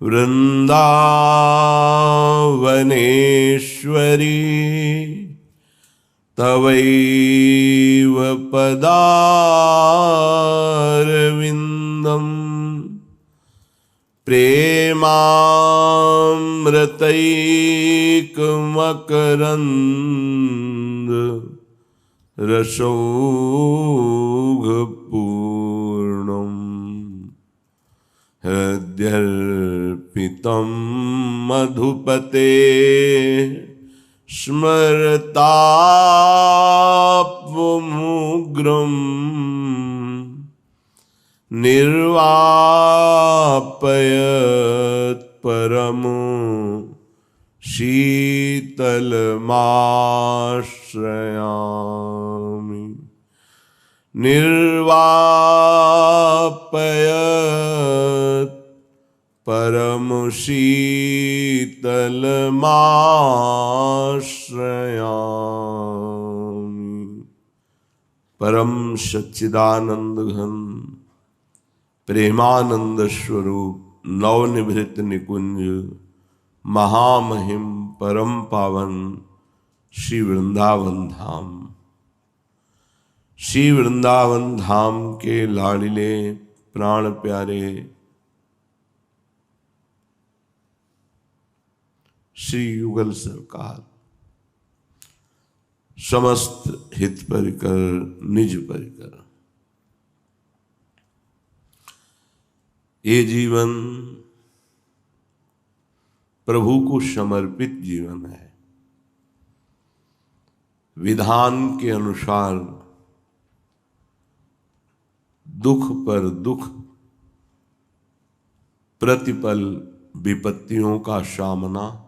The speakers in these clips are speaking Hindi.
वृन्दावनेश्वरी तवैव पदारविन्दम् प्रेमामृतैकमकरन्द रसौघपूर्णम् हृद्यर्पितं मधुपते स्मरतापमुग्रम् निर्वापयत् परमो शीतलमाश्रयामि। निर्वापयत् परमो शीतलमाश्रयामि। परम सच्चिदानंद घन प्रेमानंद स्वरूप नवनिभृत निकुंज महामहिम परम पावन श्री वृंदावन धाम। श्री वृंदावन धाम के लाडिले प्राण प्यारे श्री युगल सरकार, समस्त हित परिकर निज परिकर, ये जीवन प्रभु को समर्पित जीवन है। विधान के अनुसार दुख पर दुख, प्रतिपल विपत्तियों का सामना,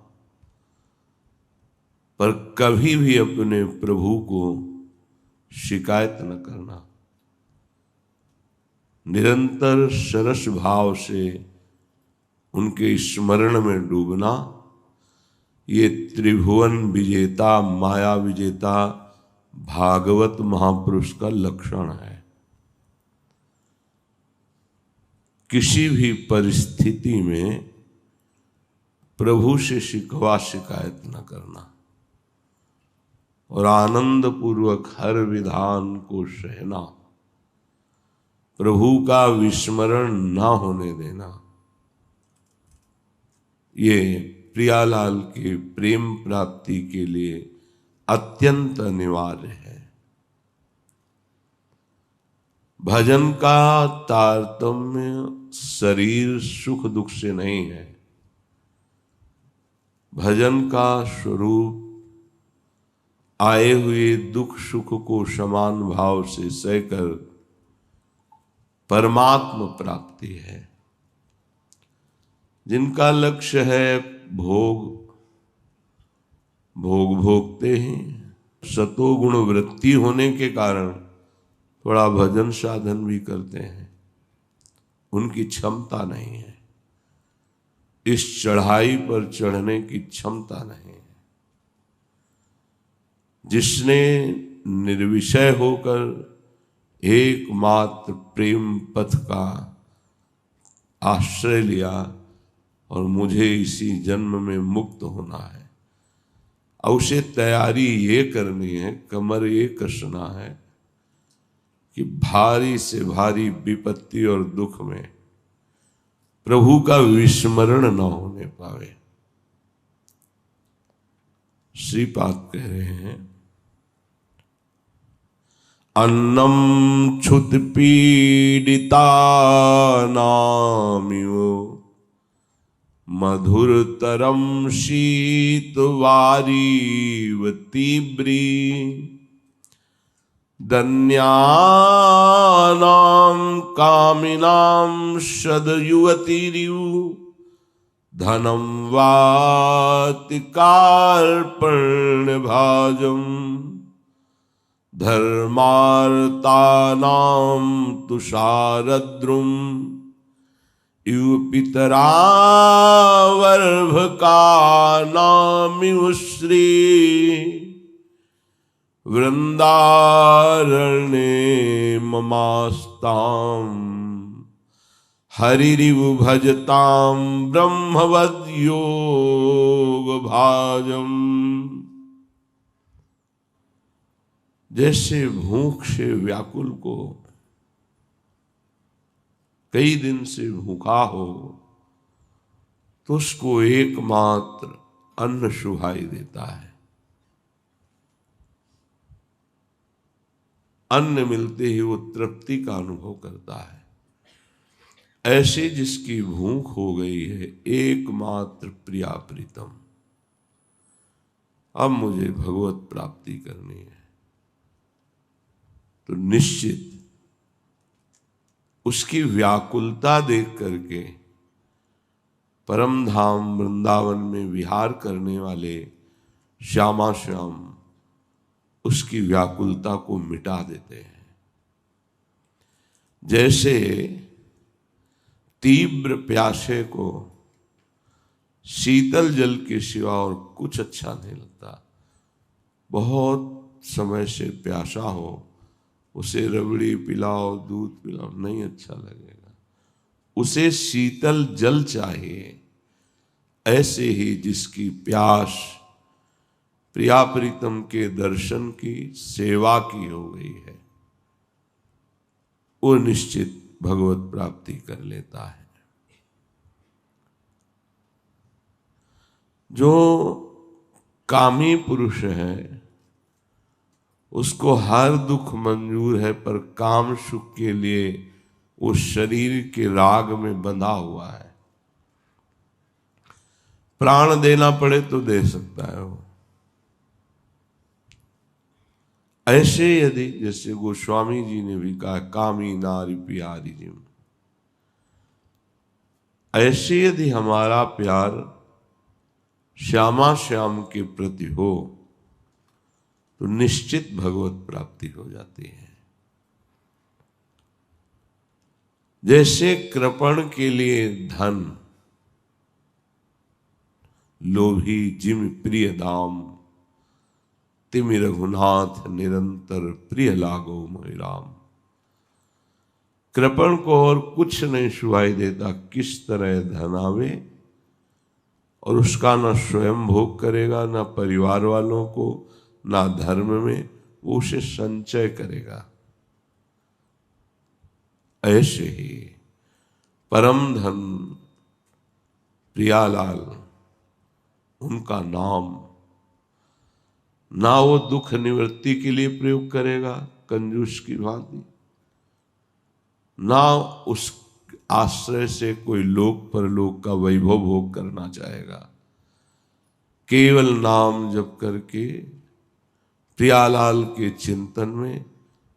पर कभी भी अपने प्रभु को शिकायत न करना, निरंतर सरस भाव से उनके स्मरण में डूबना, ये त्रिभुवन विजेता माया विजेता भागवत महापुरुष का लक्षण है। किसी भी परिस्थिति में प्रभु से शिकवा शिकायत न करना और आनंद पूर्वक हर विधान को सहना, प्रभु का विस्मरण न होने देना, ये प्रियालाल के प्रेम प्राप्ति के लिए अत्यंत अनिवार्य है। भजन का तारतम्य शरीर सुख दुख से नहीं है। भजन का स्वरूप आए हुए दुख सुख को समान भाव से सहकर परमात्म प्राप्ति है। जिनका लक्ष्य है भोग, भोग भोगते हैं। सतोगुण वृत्ति होने के कारण थोड़ा भजन साधन भी करते हैं, उनकी क्षमता नहीं है, इस चढ़ाई पर चढ़ने की क्षमता नहीं है। जिसने निर्विषय होकर एकमात्र प्रेम पथ का आश्रय लिया और मुझे इसी जन्म में मुक्त होना है, और उसे तैयारी ये करनी है, कमर ये कसना है कि भारी से भारी विपत्ति और दुख में प्रभु का विस्मरण न होने पावे। श्रीपाद कह रहे हैं, अन्नम क्षुत पीडिता नामियो मधुरतरम शीतवारीव तीव्री धन्यानां कामिनां सदयुवतिरिव धनं वातिकार्पण्यभाजम् धर्मार्तानां तुषारद्रुम इव पितरावर्भकानामिव श्री वृंदारण्ये ममास्तां हरिरिव भजताम ब्रह्मवद योग भाजम। जैसे भूख से व्याकुल को कई दिन से भूखा हो तो उसको एकमात्र अन्न सुहाई देता है। अन्न मिलते ही वो तृप्ति का अनुभव करता है। ऐसे जिसकी भूख हो गई है एकमात्र प्रिया प्रीतम, अब मुझे भगवत प्राप्ति करनी है, तो निश्चित उसकी व्याकुलता देख करके परम धाम वृंदावन में विहार करने वाले श्यामा श्याम उसकी व्याकुलता को मिटा देते हैं। जैसे तीव्र प्यासे को शीतल जल के सिवा और कुछ अच्छा नहीं लगता। बहुत समय से प्यासा हो, उसे रबड़ी पिलाओ, दूध पिलाओ, नहीं अच्छा लगेगा, उसे शीतल जल चाहिए। ऐसे ही जिसकी प्यास प्रिया प्रीतम के दर्शन की, सेवा की हो गई है, वो निश्चित भगवत प्राप्ति कर लेता है। जो कामी पुरुष है उसको हर दुख मंजूर है, पर काम सुख के लिए वो शरीर के राग में बंधा हुआ है। प्राण देना पड़े तो दे सकता है वो। ऐसे यदि, जैसे गोस्वामी जी ने भी कहा, कामी नारी प्यारी जिम, ऐसे यदि हमारा प्यार श्यामा श्याम के प्रति हो तो निश्चित भगवत प्राप्ति हो जाती है। जैसे कृपण के लिए धन, लोभी जिम प्रिय दाम, तिमि रघुनाथ निरंतर प्रिय लागो मोहि राम। कृपण को और कुछ नहीं सुहाई देता, किस तरह धन आवे और उसका न स्वयं भोग करेगा, न परिवार वालों को, ना धर्म में, वो उसे संचय करेगा। ऐसे ही परम धन प्रियालाल, उनका नाम ना वो दुख निवृत्ति के लिए प्रयोग करेगा कंजूस की भांति, ना उस आश्रय से कोई लोक परलोक का वैभव भोग करना चाहेगा। केवल नाम जप करके प्रियालाल के चिंतन में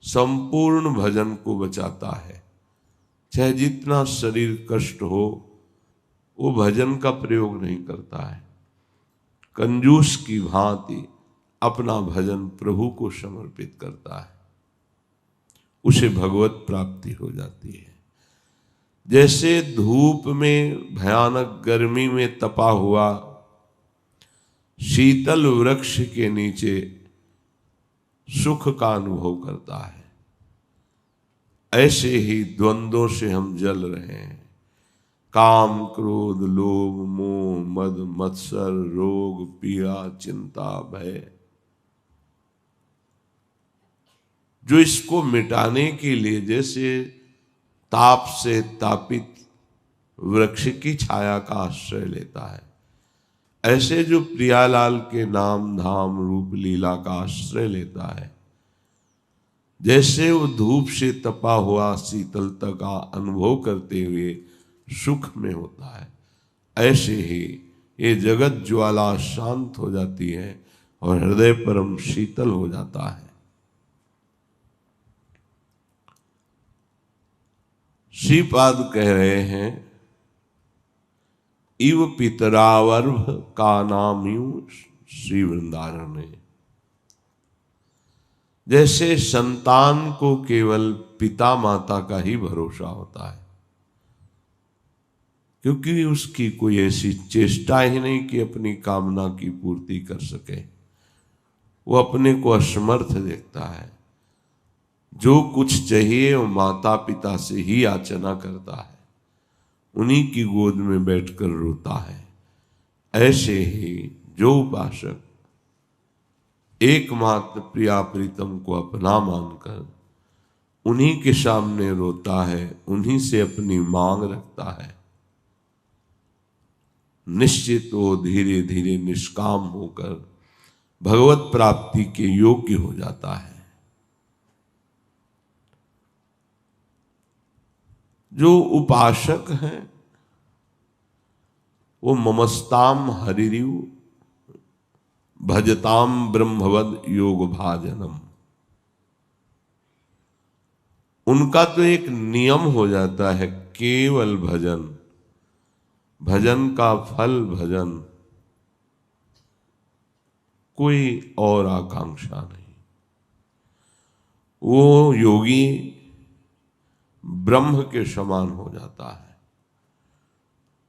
संपूर्ण भजन को बचाता है। चाहे जितना शरीर कष्ट हो, वो भजन का प्रयोग नहीं करता है। कंजूस की भांति अपना भजन प्रभु को समर्पित करता है, उसे भगवत प्राप्ति हो जाती है। जैसे धूप में, भयानक गर्मी में तपा हुआ शीतल वृक्ष के नीचे सुख का अनुभव करता है, ऐसे ही द्वंद्वों से हम जल रहे हैं। काम क्रोध लोभ मोह मद मत्सर रोग पीड़ा चिंता भय, जो इसको मिटाने के लिए जैसे ताप से तापित वृक्ष की छाया का आश्रय लेता है, ऐसे जो प्रियालाल के नाम धाम रूप लीला का आश्रय लेता है, जैसे वो धूप से तपा हुआ शीतलता का अनुभव करते हुए सुख में होता है, ऐसे ही ये जगत ज्वाला शांत हो जाती है और हृदय परम शीतल हो जाता है। श्रीपाद कह रहे हैं, इव पितरावर्भ का नाम यू श्री वृंदारण्य है। जैसे संतान को केवल पिता माता का ही भरोसा होता है, क्योंकि उसकी कोई ऐसी चेष्टा ही नहीं कि अपनी कामना की पूर्ति कर सके। वो अपने को असमर्थ देखता है। जो कुछ चाहिए वो माता पिता से ही याचना करता है। उन्हीं की गोद में बैठकर रोता है। ऐसे ही जो उपासक एकमात्र प्रिया प्रीतम को अपना मानकर उन्हीं के सामने रोता है, उन्हीं से अपनी मांग रखता है, निश्चित वो धीरे धीरे निष्काम होकर भगवत प्राप्ति के योग्य हो जाता है। जो उपासक हैं वो ममस्ताम हरिरिव भजताम ब्रह्मवद योग भाजनम, उनका तो एक नियम हो जाता है केवल भजन, भजन का फल भजन, कोई और आकांक्षा नहीं। वो योगी ब्रह्म के समान हो जाता है,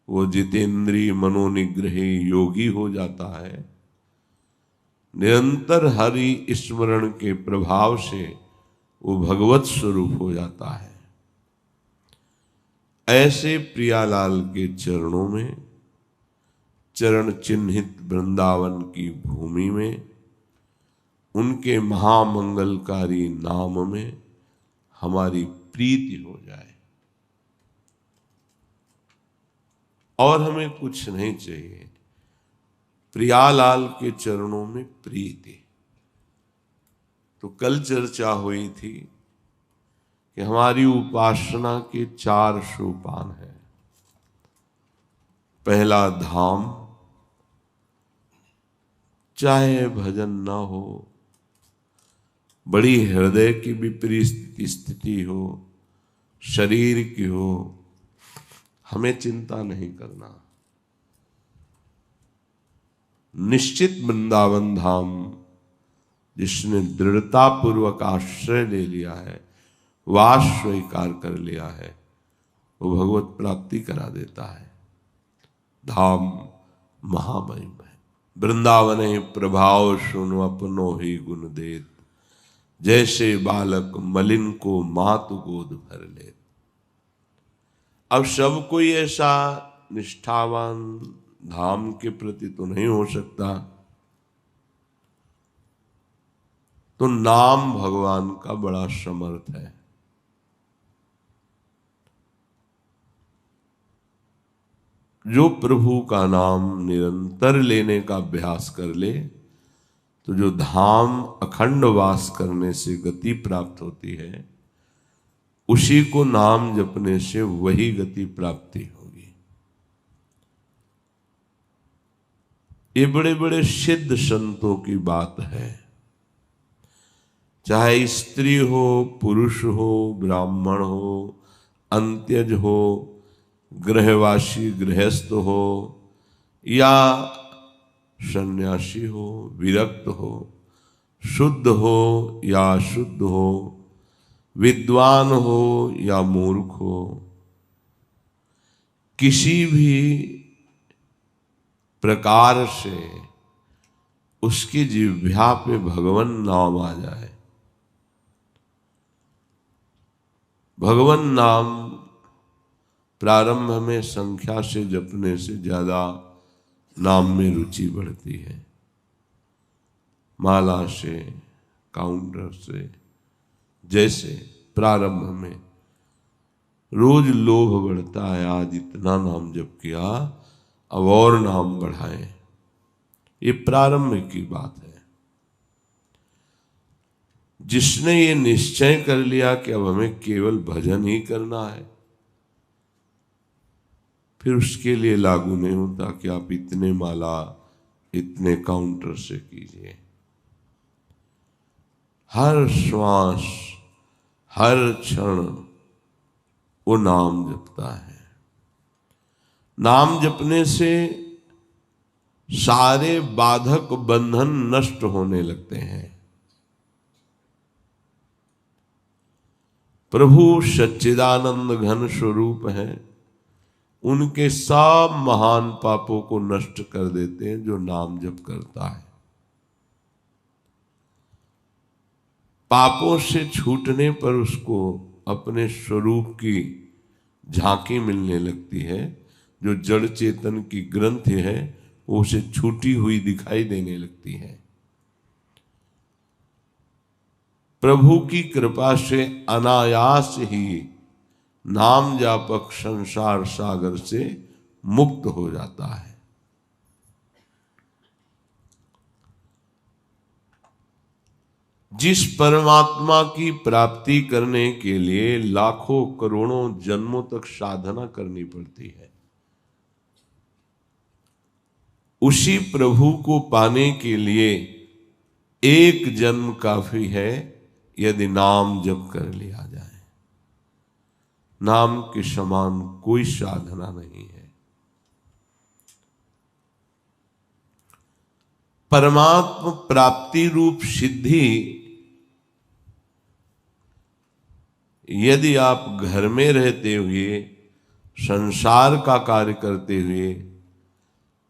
वो जितेंद्रिय मनोनिग्रही योगी हो जाता है। निरंतर हरि स्मरण के प्रभाव से वो भगवत स्वरूप हो जाता है। ऐसे प्रियालाल के चरणों में, चरण चिन्हित वृंदावन की भूमि में, उनके महामंगलकारी नाम में हमारी प्रीति हो जाए और हमें कुछ नहीं चाहिए। प्रियालाल के चरणों में प्रीति। तो कल चर्चा हुई थी कि हमारी उपासना के 4 सोपान हैं। पहला धाम, चाहे भजन ना हो, बड़ी हृदय की विपरीत स्थिति हो, शरीर की हो, हमें चिंता नहीं करना। निश्चित वृंदावन धाम जिसने दृढ़ता पूर्वक आश्रय ले लिया है, वास स्वीकार कर लिया है, वो भगवत प्राप्ति करा देता है। धाम महामहिम है। वृंदावन प्रभाव सुनो अपनो ही गुण देत, जैसे बालक मलिन को मातु गोद भर ले। अब सब कोई ऐसा निष्ठावान धाम के प्रति तो नहीं हो सकता, तो नाम भगवान का बड़ा समर्थ है। जो प्रभु का नाम निरंतर लेने का अभ्यास कर ले, तो जो धाम अखंड वास करने से गति प्राप्त होती है, उसी को नाम जपने से वही गति प्राप्ति होगी। ये बड़े बड़े सिद्ध संतों की बात है। चाहे स्त्री हो, पुरुष हो, ब्राह्मण हो, अंत्यज हो, गृहवासी गृहस्थ हो, या सन्यासी हो, विरक्त हो, शुद्ध हो या अशुद्ध हो, विद्वान हो या मूर्ख हो, किसी भी प्रकार से उसकी जिह्वा पे भगवान नाम आ जाए, भगवान नाम प्रारंभ में संख्या से जपने से ज्यादा नाम में रुचि बढ़ती है। माला से, काउंटर से, जैसे प्रारंभ में रोज लोभ बढ़ता है, आज इतना नाम जप किया, अब और नाम बढ़ाएं। ये प्रारंभ की बात है। जिसने ये निश्चय कर लिया कि अब हमें केवल भजन ही करना है, फिर उसके लिए लागू नहीं होता कि आप इतने माला इतने काउंटर से कीजिए। हर श्वास, हर क्षण वो नाम जपता है। नाम जपने से सारे बाधक बंधन नष्ट होने लगते हैं। प्रभु सच्चिदानंद घन स्वरूप हैं, उनके सब महान पापों को नष्ट कर देते हैं जो नाम जप करता है। पापों से छूटने पर उसको अपने स्वरूप की झांकी मिलने लगती है, जो जड़ चेतन की ग्रंथि है वो उसे छूटी हुई दिखाई देने लगती है। प्रभु की कृपा से अनायास ही नाम जापक संसार सागर से मुक्त हो जाता है। जिस परमात्मा की प्राप्ति करने के लिए लाखों करोड़ों जन्मों तक साधना करनी पड़ती है, उसी प्रभु को पाने के लिए एक जन्म काफी है, यदि नाम जप कर लिया जाए। नाम के समान कोई साधना नहीं है। परमात्मा प्राप्ति रूप सिद्धि यदि आप घर में रहते हुए, संसार का कार्य करते हुए,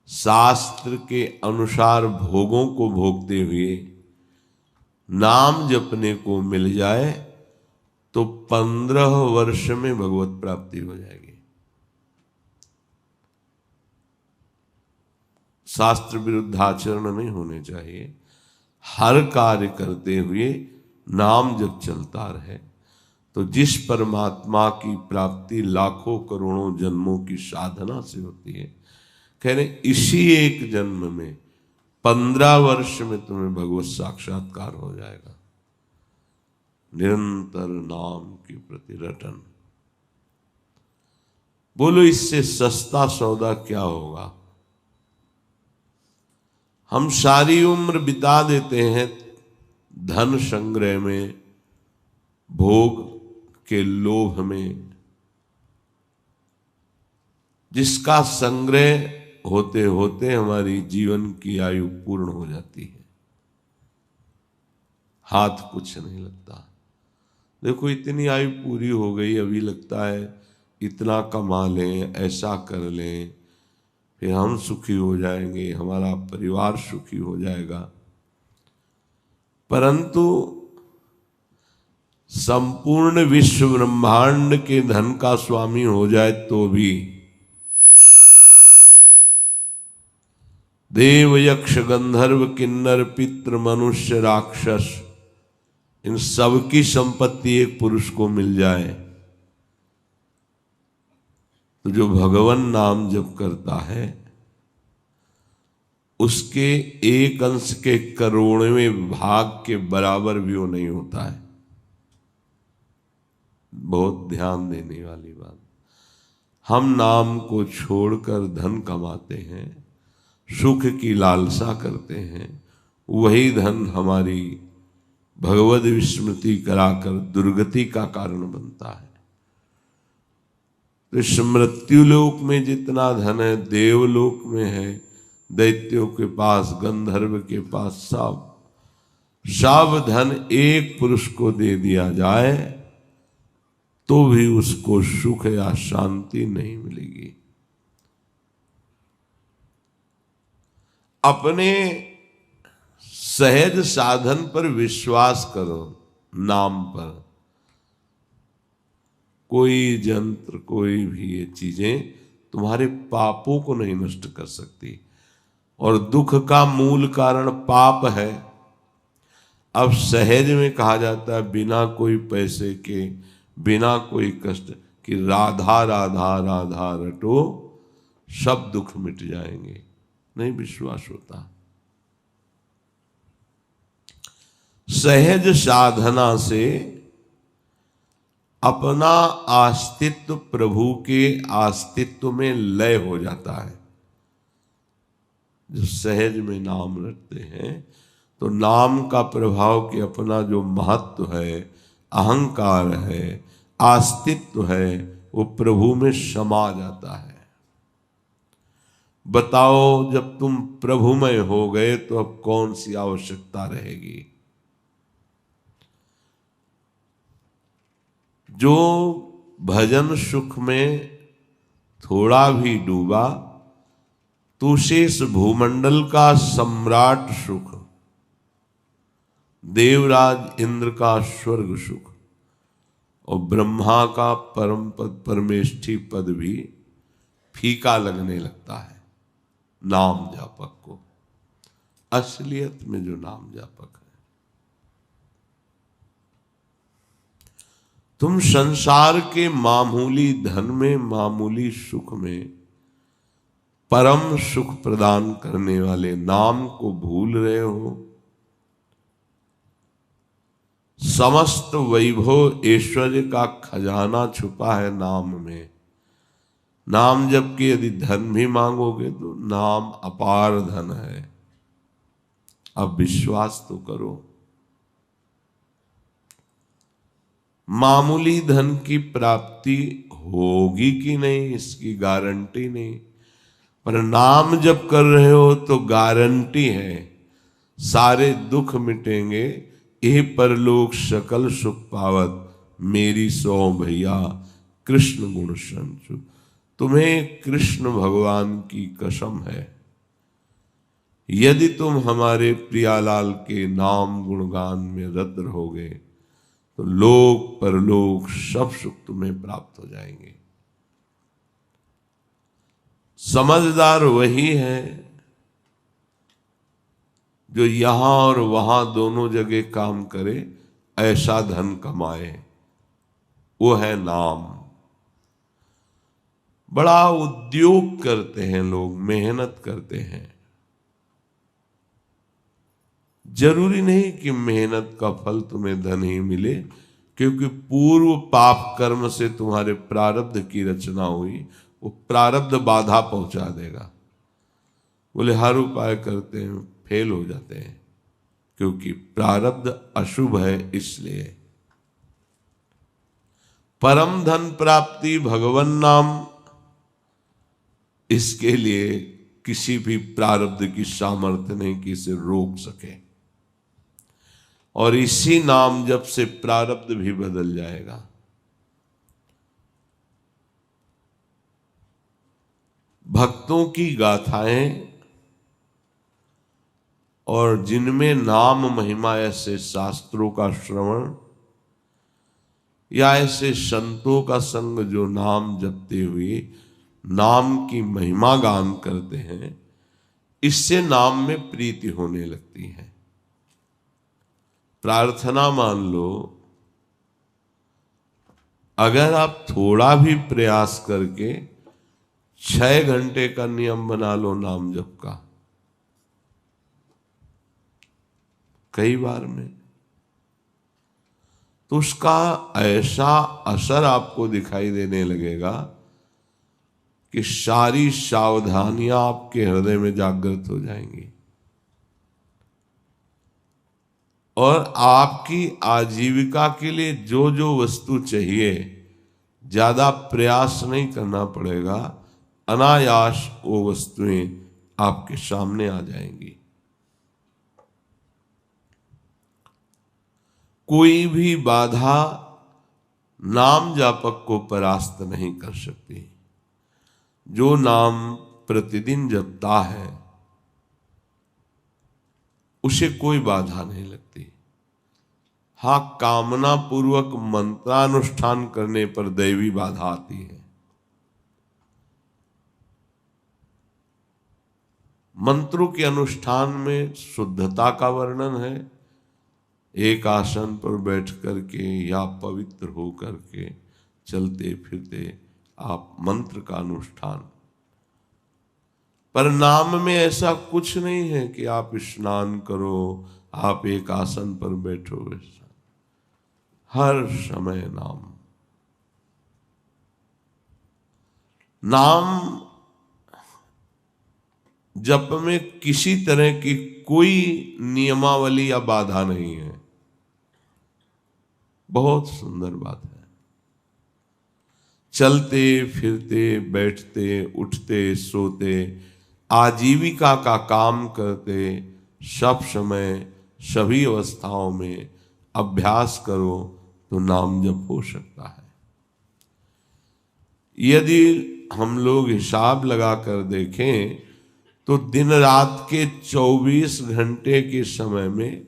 शास्त्र के अनुसार भोगों को भोगते हुए नाम जपने को मिल जाए तो 15 वर्ष में भगवत प्राप्ति हो जाएगी। शास्त्र विरुद्ध आचरण नहीं होने चाहिए। हर कार्य करते हुए नाम जब चलता रहे तो जिस परमात्मा की प्राप्ति लाखों करोड़ों जन्मों की साधना से होती है, कह रहे इसी एक जन्म में 15 वर्ष में तुम्हें भगवत साक्षात्कार हो जाएगा। निरंतर नाम की प्रति रटन। बोलो इससे सस्ता सौदा क्या होगा? हम सारी उम्र बिता देते हैं धन संग्रह में, भोग के लोभ में, जिसका संग्रह होते होते हमारी जीवन की आयु पूर्ण हो जाती है, हाथ कुछ नहीं लगता। देखो इतनी आयु पूरी हो गई, अभी लगता है इतना कमा लें, ऐसा कर लें, फिर हम सुखी हो जाएंगे, हमारा परिवार सुखी हो जाएगा। परंतु संपूर्ण विश्व ब्रह्मांड के धन का स्वामी हो जाए तो भी देव यक्ष गंधर्व किन्नर पितृ मनुष्य राक्षस, इन सबकी संपत्ति एक पुरुष को मिल जाए तो जो भगवान नाम जप करता है उसके एक अंश के करोड़वें भाग के बराबर भी वो नहीं होता है। बहुत ध्यान देने वाली बात। हम नाम को छोड़कर धन कमाते हैं, सुख की लालसा करते हैं, वही धन हमारी भगवद विस्मृति कराकर दुर्गति का कारण बनता है। तो इस मृत्युलोक में जितना धन है देवलोक में है, दैत्यों के पास, गंधर्व के पास, सब धन एक पुरुष को दे दिया जाए तो भी उसको सुख या शांति नहीं मिलेगी। अपने सहज साधन पर विश्वास करो, नाम पर। कोई यंत्र, कोई भी ये चीजें तुम्हारे पापों को नहीं नष्ट कर सकती, और दुख का मूल कारण पाप है। अब सहज में कहा जाता है बिना कोई पैसे के, बिना कोई कष्ट कि राधा राधा राधा रटो सब दुख मिट जाएंगे। नहीं विश्वास होता। सहज साधना से अपना अस्तित्व प्रभु के अस्तित्व में लय हो जाता है। जो सहज में नाम रटते हैं तो नाम का प्रभाव कि अपना जो महत्व है, अहंकार है, अस्तित्व है, वो प्रभु में समा जाता है। बताओ जब तुम प्रभुमय हो गए तो अब कौन सी आवश्यकता रहेगी? जो भजन सुख में थोड़ा भी डूबा तो शेष भूमंडल का सम्राट सुख, देवराज इंद्र का स्वर्ग सुख और ब्रह्मा का परम पद परमेष्ठी पद भी फीका लगने लगता है नाम जापक को। असलियत में जो नाम जापक है, तुम संसार के मामूली धन में, मामूली सुख में परम सुख प्रदान करने वाले नाम को भूल रहे हो। समस्त वैभव ऐश्वर्य का खजाना छुपा है नाम में। नाम जबकि यदि धन भी मांगोगे तो नाम अपार धन है। अब विश्वास तो करो। मामूली धन की प्राप्ति होगी कि नहीं इसकी गारंटी नहीं, पर नाम जब कर रहे हो तो गारंटी है सारे दुख मिटेंगे। ये परलोक सकल सुख पावत, मेरी सो भैया कृष्ण गुण संचु। तुम्हें कृष्ण भगवान की कसम है, यदि तुम हमारे प्रियालाल के नाम गुणगान में रत रहोगे तो लोक परलोक सब सुख तुम्हें प्राप्त हो जाएंगे। समझदार वही है जो यहां और वहां दोनों जगह काम करे, ऐसा धन कमाए। वो है नाम। बड़ा उद्योग करते हैं लोग, मेहनत करते हैं। जरूरी नहीं कि मेहनत का फल तुम्हें धन ही मिले, क्योंकि पूर्व पाप कर्म से तुम्हारे प्रारब्ध की रचना हुई, वो प्रारब्ध बाधा पहुंचा देगा। बोले हर उपाय करते हैं, फेल हो जाते हैं, क्योंकि प्रारब्ध अशुभ है। इसलिए परम धन प्राप्ति भगवन नाम, इसके लिए किसी भी प्रारब्ध की सामर्थ्य नहीं कि इसे रोक सके। और इसी नाम जप से प्रारब्ध भी बदल जाएगा। भक्तों की गाथाएं और जिनमें नाम महिमा, ऐसे शास्त्रों का श्रवण या ऐसे संतों का संग जो नाम जपते हुए नाम की महिमा गान करते हैं, इससे नाम में प्रीति होने लगती है। प्रार्थना मान लो, अगर आप थोड़ा भी प्रयास करके 6 घंटे का नियम बना लो नाम जप का, कई बार में, तो उसका ऐसा असर आपको दिखाई देने लगेगा कि सारी सावधानियां आपके हृदय में जागृत हो जाएंगी और आपकी आजीविका के लिए जो जो वस्तु चाहिए, ज्यादा प्रयास नहीं करना पड़ेगा, अनायास वो वस्तुएं आपके सामने आ जाएंगी। कोई भी बाधा नाम जापक को परास्त नहीं कर सकती। जो नाम प्रतिदिन जपता है उसे कोई बाधा नहीं लगती। हाँ, कामना पूर्वक मंत्रानुष्ठान करने पर दैवी बाधा आती है। मंत्रों के अनुष्ठान में शुद्धता का वर्णन है। एक आसन पर बैठ करके या पवित्र हो करके चलते फिरते आप मंत्र का अनुष्ठान। पर नाम में ऐसा कुछ नहीं है कि आप स्नान करो, आप एक आसन पर बैठो। हर समय नाम जप में किसी तरह की कोई नियमावली या बाधा नहीं है। बहुत सुंदर बात है। चलते फिरते, बैठते, उठते, सोते, आजीविका का काम करते, सब समय सभी अवस्थाओं में अभ्यास करो तो नाम जप हो सकता है। यदि हम लोग हिसाब लगाकर देखें तो दिन रात के 24 घंटे के समय में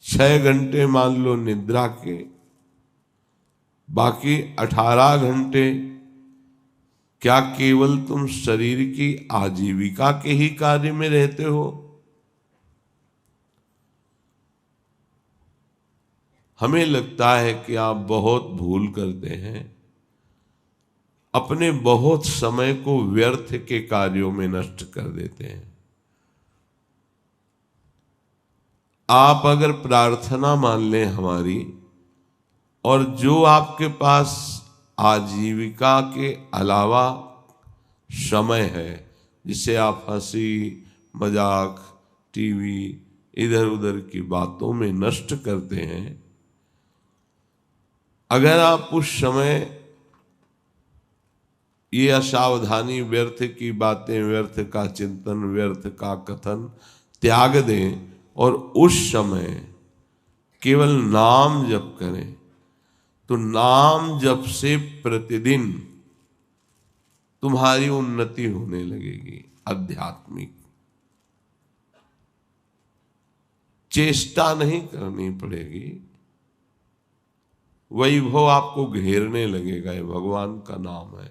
6 घंटे मान लो निद्रा के, बाकी 18 घंटे क्या केवल तुम शरीर की आजीविका के ही कार्य में रहते हो? हमें लगता है कि आप बहुत भूल करते हैं, अपने बहुत समय को व्यर्थ के कार्यों में नष्ट कर देते हैं। आप अगर प्रार्थना मान लें हमारी, और जो आपके पास आजीविका के अलावा समय है, जिसे आप हंसी मजाक टीवी इधर उधर की बातों में नष्ट करते हैं, अगर आप उस समय ये असावधानी, व्यर्थ की बातें, व्यर्थ का चिंतन, व्यर्थ का कथन त्याग दें और उस समय केवल नाम जप करें, तो नाम जप से प्रतिदिन तुम्हारी उन्नति होने लगेगी। आध्यात्मिक चेष्टा नहीं करनी पड़ेगी, वैभव आपको घेरने लगेगा। ये भगवान का नाम है।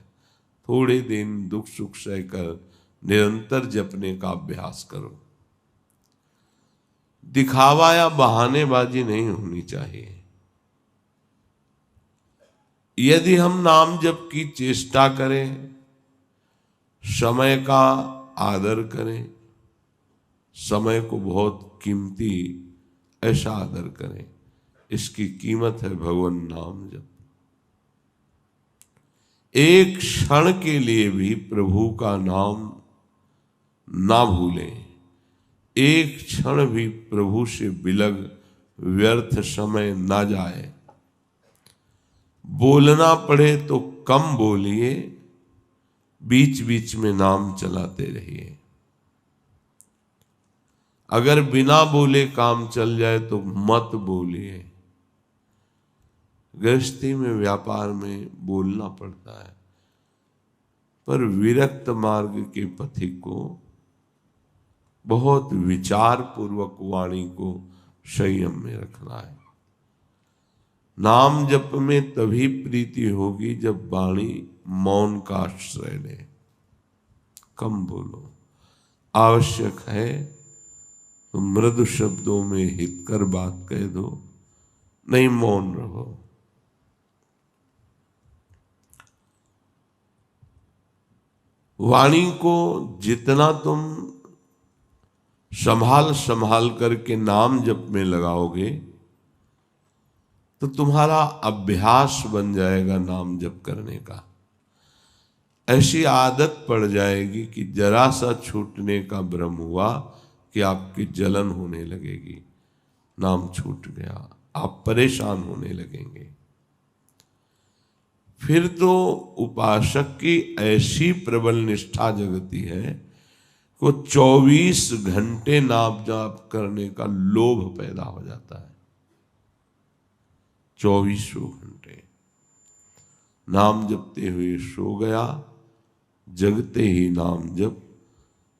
थोड़े दिन दुख सुख सहकर निरंतर जपने का अभ्यास करो। दिखावा या बहानेबाजी नहीं होनी चाहिए। यदि हम नाम जप की चेष्टा करें, समय का आदर करें, समय को बहुत कीमती ऐसा आदर करें, इसकी कीमत है भगवान नाम जप। एक क्षण के लिए भी प्रभु का नाम ना भूलें, एक क्षण भी प्रभु से बिलग व्यर्थ समय ना जाए। बोलना पड़े तो कम बोलिए, बीच बीच में नाम चलाते रहिए। अगर बिना बोले काम चल जाए तो मत बोलिए। गृहस्थी में, व्यापार में बोलना पड़ता है, पर विरक्त मार्ग के पथिक को बहुत विचार पूर्वक वाणी को संयम में रखना है। नाम जप में तभी प्रीति होगी जब वाणी मौन का आश्रय ले, कम बोलो। आवश्यक है तो मृदु शब्दों में हितकर बात कह दो, नहीं मौन रहो। वाणी को जितना तुम संभाल संभाल करके नाम जप में लगाओगे, तो तुम्हारा अभ्यास बन जाएगा नाम जप करने का। ऐसी आदत पड़ जाएगी कि जरा सा छूटने का भ्रम हुआ कि आपकी जलन होने लगेगी, नाम छूट गया, आप परेशान होने लगेंगे। फिर तो उपासक की ऐसी प्रबल निष्ठा जगती है को 24 घंटे नाम जाप करने का लोभ पैदा हो जाता है। 24 घंटे नाम जपते हुए सो गया, जगते ही नाम जप,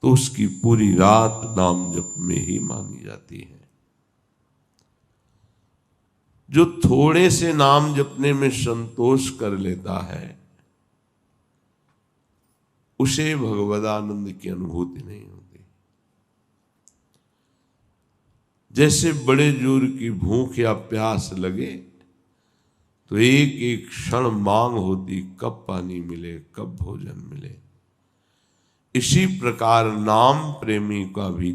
तो उसकी पूरी रात नाम जप में ही मानी जाती है। जो थोड़े से नाम जपने में संतोष कर लेता है, उसे भगवदानंद की अनुभूति नहीं होती। जैसे बड़े जोर की भूख या प्यास लगे तो एक एक क्षण मांग होती, कब पानी मिले, कब भोजन मिले। इसी प्रकार नाम प्रेमी का भी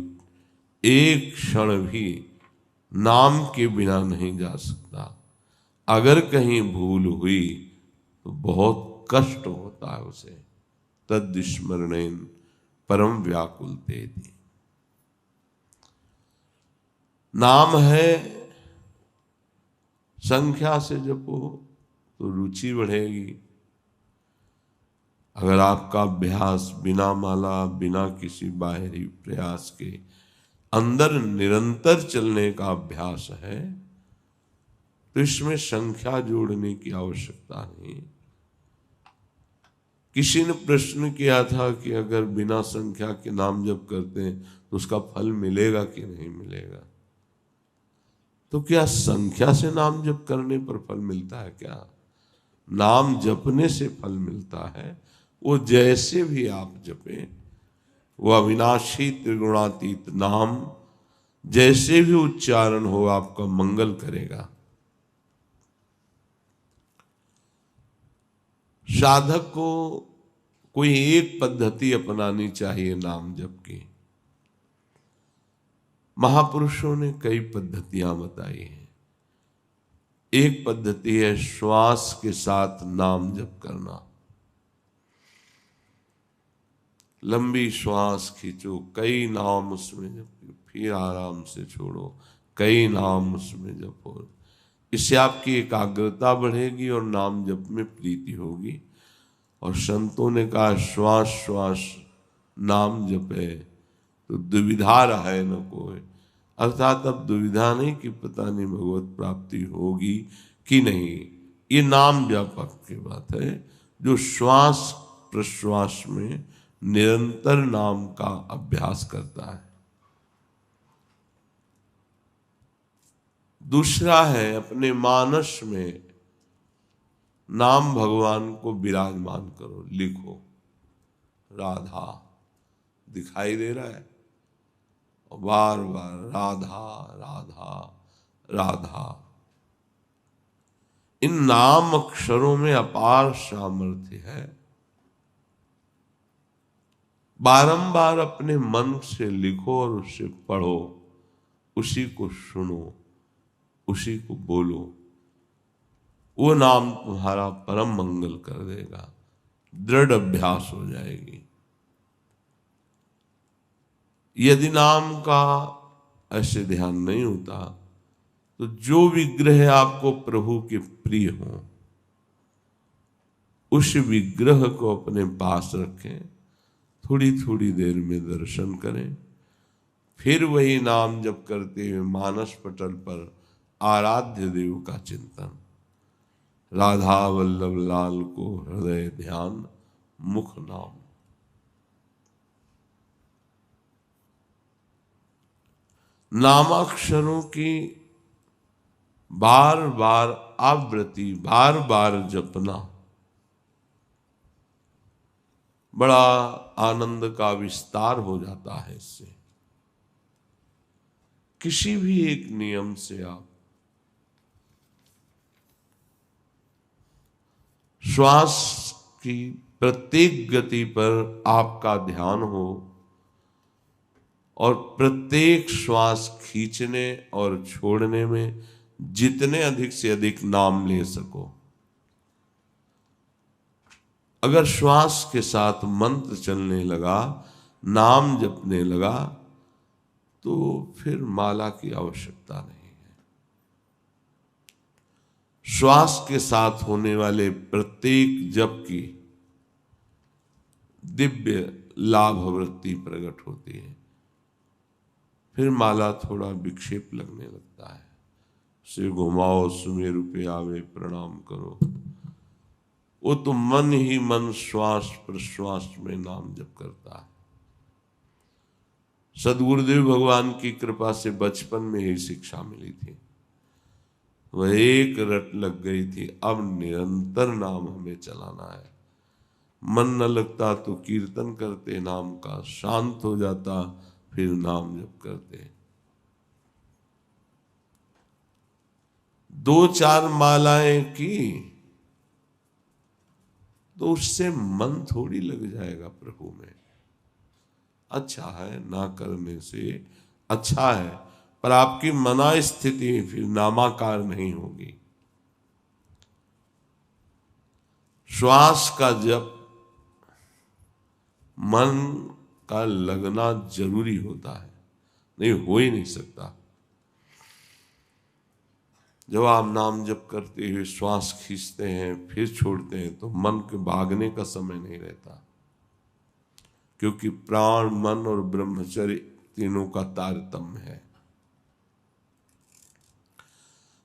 एक क्षण भी नाम के बिना नहीं जा सकता। अगर कहीं भूल हुई तो बहुत कष्ट होता है उसे। तद स्मरणेन परम व्याकुलते थी। नाम है, संख्या से जपो तो रुचि बढ़ेगी। अगर आपका अभ्यास बिना माला, बिना किसी बाहरी प्रयास के अंदर निरंतर चलने का अभ्यास है, तो इसमें संख्या जोड़ने की आवश्यकता नहीं। किसी ने प्रश्न किया था कि अगर बिना संख्या के नाम जप करते हैं तो उसका फल मिलेगा कि नहीं मिलेगा। तो क्या संख्या से नाम जप करने पर फल मिलता है क्या? नाम जपने से फल मिलता है, वो जैसे भी आप जपें, वो अविनाशी त्रिगुणातीत नाम जैसे भी उच्चारण हो आपका मंगल करेगा। साधक को कोई एक पद्धति अपनानी चाहिए नाम जप की। महापुरुषों ने कई पद्धतियां बताई हैं। एक पद्धति है श्वास के साथ नाम जप करना। लंबी श्वास खींचो, कई नाम उसमें जपो, फिर आराम से छोड़ो, कई नाम उसमें जपो। इससे आपकी एकाग्रता बढ़ेगी और नाम जप में प्रीति होगी। और संतों ने कहा श्वास श्वास नाम जपे तो दुविधा रहे न कोई। अर्थात अब दुविधा नहीं कि पता नहीं भगवत प्राप्ति होगी कि नहीं। ये नाम जप की बात है जो श्वास प्रश्वास में निरंतर नाम का अभ्यास करता है। दूसरा है अपने मानस में नाम भगवान को विराजमान करो, लिखो। राधा दिखाई दे रहा है और बार बार राधा राधा राधा। इन नाम अक्षरों में अपार सामर्थ्य है। बारंबार अपने मन से लिखो और उसे पढ़ो, उसी को सुनो, उसी को बोलो। वो नाम तुम्हारा परम मंगल कर देगा, दृढ़ अभ्यास हो जाएगी। यदि नाम का ऐसे ध्यान नहीं होता तो जो विग्रह आपको प्रभु के प्रिय हो उस विग्रह को अपने पास रखें, थोड़ी थोड़ी देर में दर्शन करें, फिर वही नाम जप करते हुए मानस पटल पर आराध्य देव का चिंतन। राधा वल्लभ लाल को हृदय ध्यान मुख नाम। नामाक्षरों की बार बार आवृत्ति, बार बार जपना बड़ा आनंद का विस्तार हो जाता है। इससे किसी भी एक नियम से आप श्वास की प्रत्येक गति पर आपका ध्यान हो और प्रत्येक श्वास खींचने और छोड़ने में जितने अधिक से अधिक नाम ले सको। अगर श्वास के साथ मंत्र चलने लगा, नाम जपने लगा, तो फिर माला की आवश्यकता नहीं है। श्वास के साथ होने वाले प्रत्येक जप की दिव्य लाभ वृत्ति प्रकट होती है। फिर माला थोड़ा विक्षेप लगने लगता है। सिर घुमाओ, सुमेरु पे आवे, प्रणाम करो। वो तो मन ही मन श्वास प्रश्वास में नाम जप करता है। सदगुरुदेव भगवान की कृपा से बचपन में ही शिक्षा मिली थी, वह एक रट लग गई थी। अब निरंतर नाम हमें चलाना है। मन न लगता तो कीर्तन करते नाम का, शांत हो जाता फिर नाम जप करते। 2-4 मालाएं की तो उससे मन थोड़ी लग जाएगा प्रभु में। अच्छा है, ना करने से अच्छा है, पर आपकी मना स्थिति फिर नामाकार नहीं होगी। श्वास का जप मन का लगना जरूरी होता है, नहीं हो ही नहीं सकता। जब आप नाम जप करते हुए श्वास खींचते हैं फिर छोड़ते हैं तो मन के भागने का समय नहीं रहता, क्योंकि प्राण, मन और ब्रह्मचर्य तीनों का तारतम्य है।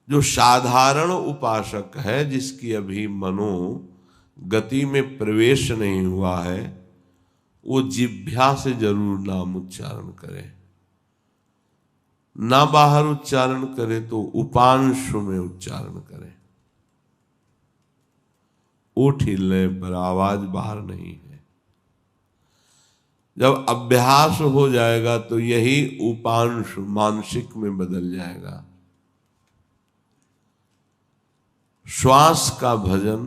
जो साधारण उपासक है, जिसकी अभी मनो गति में प्रवेश नहीं हुआ है, वो जिह्वा से जरूर नाम उच्चारण करे। ना बाहर उच्चारण करे तो उपांशु में उच्चारण करे। ओठ हिलने पर आवाज बाहर नहीं है। जब अभ्यास हो जाएगा तो यही उपांश मानसिक में बदल जाएगा। श्वास का भजन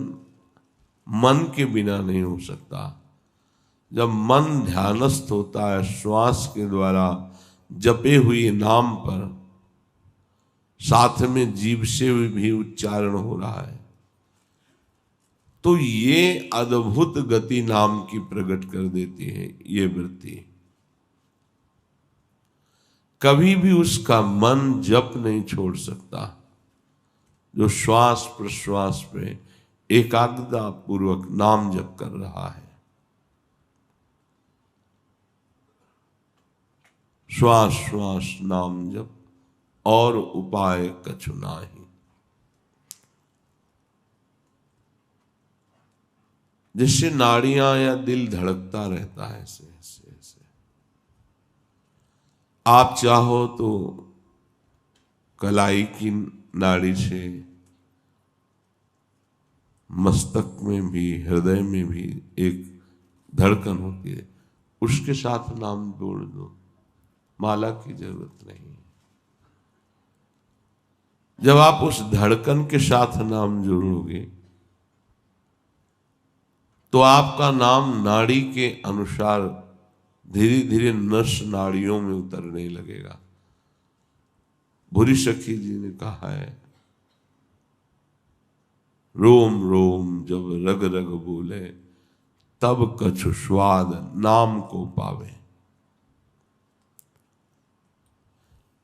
मन के बिना नहीं हो सकता। जब मन ध्यानस्थ होता है, श्वास के द्वारा जपे हुए नाम पर साथ में जीभ से भी उच्चारण हो रहा है, तो ये अद्भुत गति नाम की प्रकट कर देती है। ये वृत्ति कभी भी उसका मन जप नहीं छोड़ सकता, जो श्वास प्रश्वास पे एकाग्रता पूर्वक नाम जप कर रहा है। श्वास श्वास नाम जप और उपाय कछु नाही। जिससे नाड़ियां या दिल धड़कता रहता है ऐसे ऐसे ऐसे। आप चाहो तो कलाई की नाड़ी से मस्तक में भी, हृदय में भी एक धड़कन होती है, उसके साथ नाम जोड़ दो, माला की जरूरत नहीं। जब आप उस धड़कन के साथ नाम जोड़ोगे तो आपका नाम नाड़ी के अनुसार धीरे धीरे नस नाड़ियों में उतरने लगेगा। भूरी सखी जी ने कहा है, रोम रोम जब रग रग बोले, तब कछु स्वाद नाम को पावे।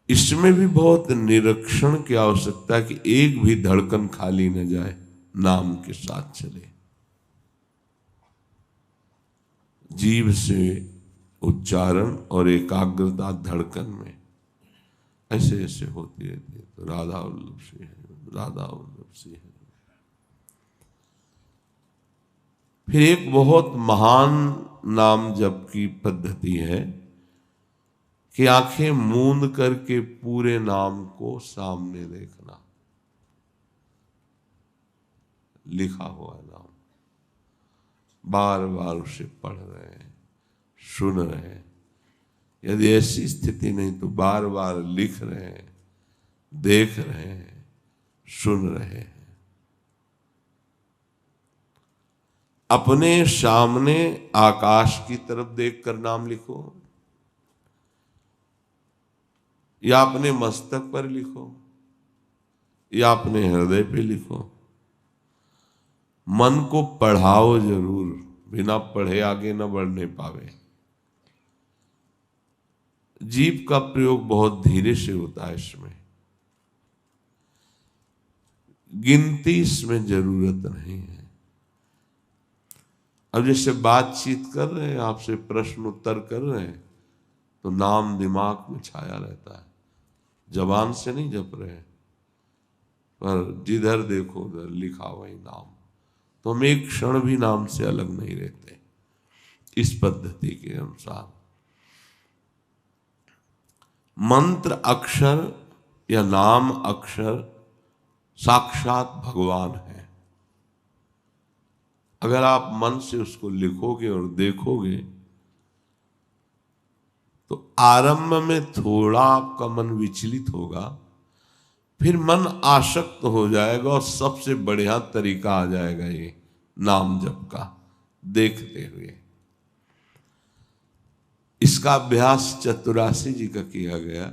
इसमें भी बहुत निरीक्षण की आवश्यकता है कि एक भी धड़कन खाली न जाए, नाम के साथ चले। जीभ से उच्चारण और एकाग्रता धड़कन में ऐसे ऐसे होती रहती है। तो राधा वल्लभ सी है, राधा वल्लभ सी है। फिर एक बहुत महान नाम जप की पद्धति है कि आंखें मूंद करके पूरे नाम को सामने देखना। लिखा हुआ नाम बार बार उसे पढ़ रहे हैं, सुन रहे हैं। यदि ऐसी स्थिति नहीं तो बार बार लिख रहे हैं, देख रहे हैं, सुन रहे हैं। अपने सामने आकाश की तरफ देखकर नाम लिखो, या अपने मस्तक पर लिखो, या अपने हृदय पे लिखो। मन को पढ़ाओ जरूर, बिना पढ़े आगे न बढ़ने पावे। जीभ का प्रयोग बहुत धीरे से होता है, इसमें गिनती इसमें जरूरत नहीं है। अब जैसे बातचीत कर रहे हैं, आपसे प्रश्न उत्तर कर रहे हैं, तो नाम दिमाग में छाया रहता है, जबान से नहीं जप रहे हैं, पर जिधर देखो उधर लिखा वही नाम। तो हम एक क्षण भी नाम से अलग नहीं रहते इस पद्धति के अनुसार। मंत्र अक्षर या नाम अक्षर साक्षात भगवान है। अगर आप मन से उसको लिखोगे और देखोगे तो आरंभ में थोड़ा आपका मन विचलित होगा, फिर मन आसक्त हो जाएगा और सबसे बढ़िया तरीका आ जाएगा ये नाम जप का, देखते हुए। इसका अभ्यास चतुरासी जी का किया गया।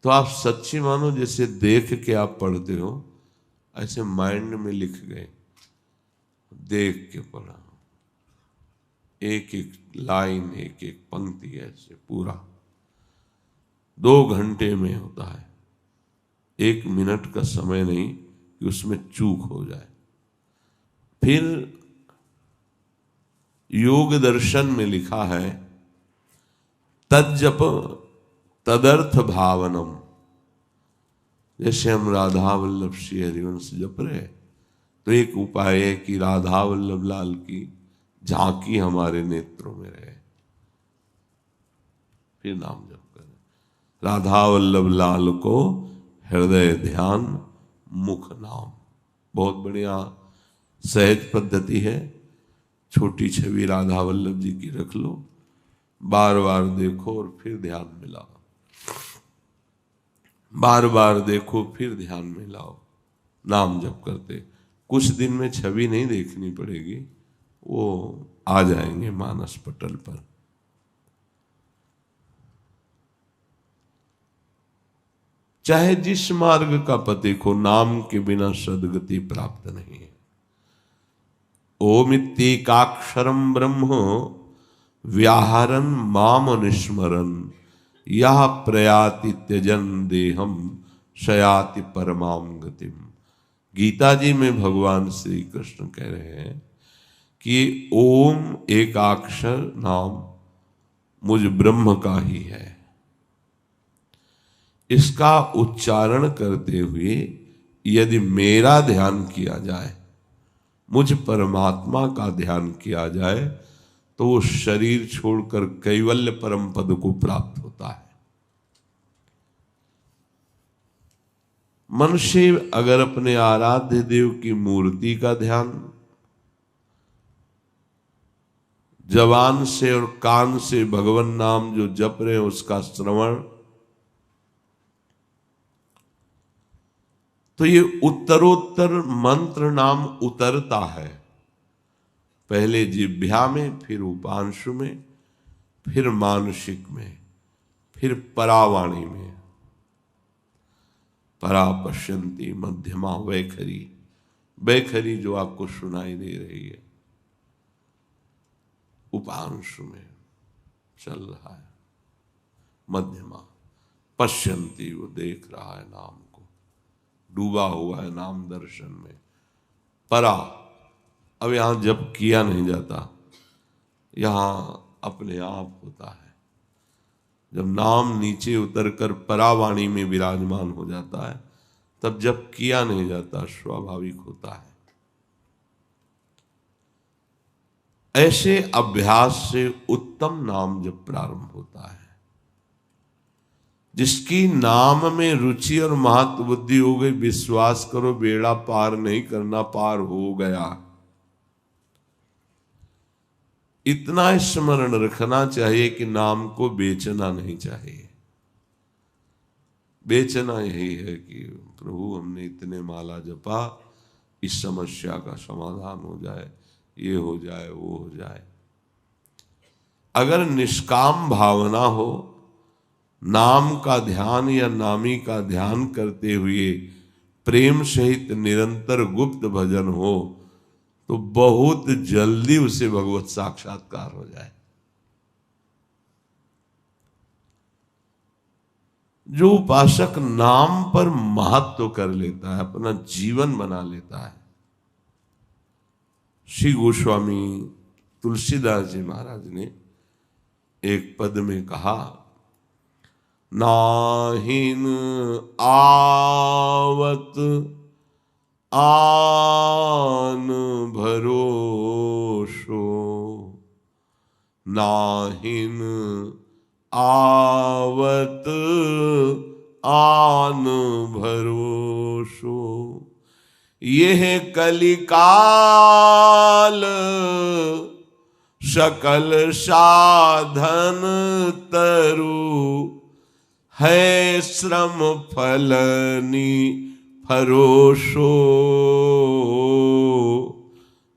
तो आप सच्ची मानो जैसे देख के आप पढ़ते हो, ऐसे माइंड में लिख गए, देख के पढ़ा, एक एक लाइन, एक एक पंक्ति, ऐसे पूरा 2 घंटे में होता है। 1 मिनट का समय नहीं कि उसमें चूक हो जाए। फिर योग दर्शन में लिखा है, तज्जप तदर्थ भावनम। जैसे हम राधा वल्लभ श्री हरिवंश जप रहे, तो एक उपाय है कि राधा वल्लभ लाल की झांकी हमारे नेत्रों में रहे। फिर नाम जप करें, राधा वल्लभ लाल को हृदय ध्यान मुख नाम। बहुत बढ़िया सहज पद्धति है। छोटी छवि राधा वल्लभ जी की रख लो, बार बार देखो और फिर ध्यान में लाओ, बार बार देखो फिर ध्यान में लाओ। नाम जप करते कुछ दिन में छवि नहीं देखनी पड़ेगी, वो आ जाएंगे मानस पटल पर। चाहे जिस मार्ग का पथिक हो, नाम के बिना सदगति प्राप्त नहीं है। ओमित्येकाक्षरम ब्रह्म व्याहरन माम निस्मरन यह प्रयाति त्यजन देहम शयाति परमाम गतिम। गीता जी में भगवान श्री कृष्ण कह रहे हैं कि ओम एकाक्षर नाम मुझ ब्रह्म का ही है। इसका उच्चारण करते हुए यदि मेरा ध्यान किया जाए, मुझ परमात्मा का ध्यान किया जाए, तो वो शरीर छोड़कर कैवल्य परम पद को प्राप्त होता है। मनुष्य अगर अपने आराध्य देव की मूर्ति का ध्यान जबान से और कान से भगवान नाम जो जप रहे हैं उसका श्रवण, तो ये उत्तरोत्तर मंत्र नाम उतरता है। पहले जिह्वा में, फिर उपांशु में, फिर मानसिक में, फिर परावाणी में। परा पश्यंती मध्यमा वैखरी, वैखरी जो आपको सुनाई दे रही है, उपांशु में चल रहा है। मध्यमा पश्यंती, वो देख रहा है नाम को, डूबा हुआ है नाम दर्शन में। परा, अब यहां जब किया नहीं जाता, यहां अपने आप होता है। जब नाम नीचे उतरकर परावाणी में विराजमान हो जाता है, तब जब किया नहीं जाता, स्वाभाविक होता है। ऐसे अभ्यास से उत्तम नाम जब प्रारंभ होता है, जिसकी नाम में रुचि और महत्व बुद्धि हो गई, विश्वास करो बेड़ा पार नहीं करना, पार हो गया। इतना स्मरण रखना चाहिए कि नाम को बेचना नहीं चाहिए। बेचना यही है कि प्रभु हमने इतने माला जपा, इस समस्या का समाधान हो जाए, ये हो जाए, वो हो जाए। अगर निष्काम भावना हो, नाम का ध्यान या नामी का ध्यान करते हुए प्रेम सहित निरंतर गुप्त भजन हो, तो बहुत जल्दी उसे भगवत साक्षात्कार हो जाए। जो उपासक नाम पर महत्व कर लेता है, अपना जीवन बना लेता है। श्री गोस्वामी तुलसीदास जी महाराज ने एक पद में कहा, नाहिन आवत आन भरोसो, नाहिन आवत आन भरोसो, यह कलिकाल सकल साधन तरु, है श्रम फलनी फरोसो,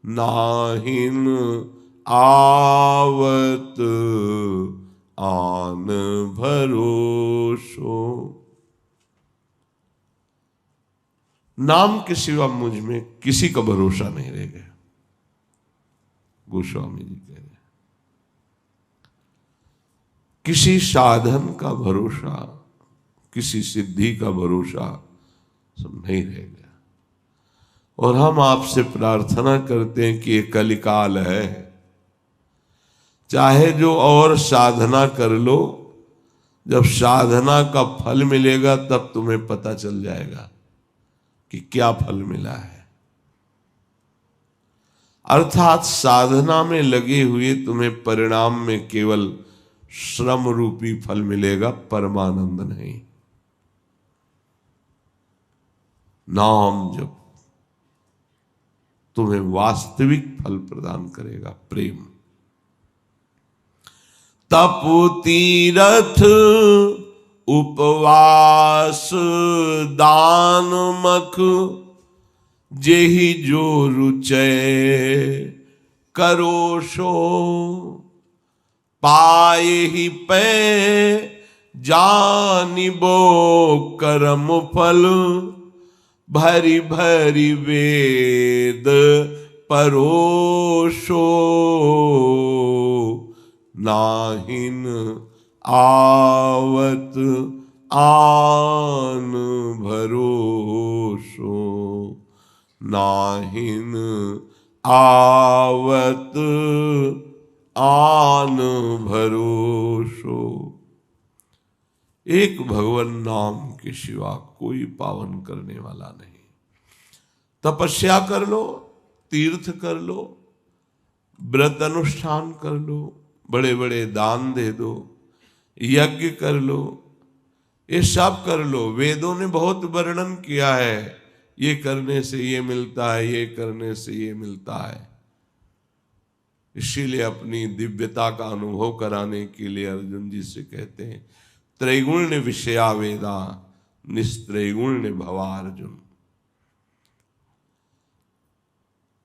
नाहिन आवत आन भरोसो। नाम के सिवा मुझ में किसी का भरोसा नहीं रह गया, गोस्वामी जी कह रहे हैं। किसी साधन का भरोसा, किसी सिद्धि का भरोसा सब नहीं रह गया। और हम आपसे प्रार्थना करते हैं कि ये कलिकाल है, चाहे जो और साधना कर लो, जब साधना का फल मिलेगा तब तुम्हें पता चल जाएगा कि क्या फल मिला है। अर्थात साधना में लगे हुए तुम्हें परिणाम में केवल श्रम रूपी फल मिलेगा, परमानंद नहीं। नाम जप, तुम्हें वास्तविक फल प्रदान करेगा, प्रेम। तप तीरथ उपवास दान मख, जेहि जो रुचय करो सो, पाए ही पै जानिबो कर्म फल, भरी भरी वेद परोसो, नाहिन आवत आन भरोसो, नाहिन आवत आन भरोसो। एक भगवान नाम के सिवा कोई पावन करने वाला नहीं। तपस्या कर लो, तीर्थ कर लो, व्रत अनुष्ठान कर लो, बड़े बड़े दान दे दो, यज्ञ कर लो, ये सब कर लो। वेदों ने बहुत वर्णन किया है, ये करने से ये मिलता है, ये करने से ये मिलता है। इसीलिए अपनी दिव्यता का अनुभव कराने के लिए अर्जुन जी से कहते हैं, त्रैगुण्य विषया वेदा निस्त्रैगुण्य भवा अर्जुन।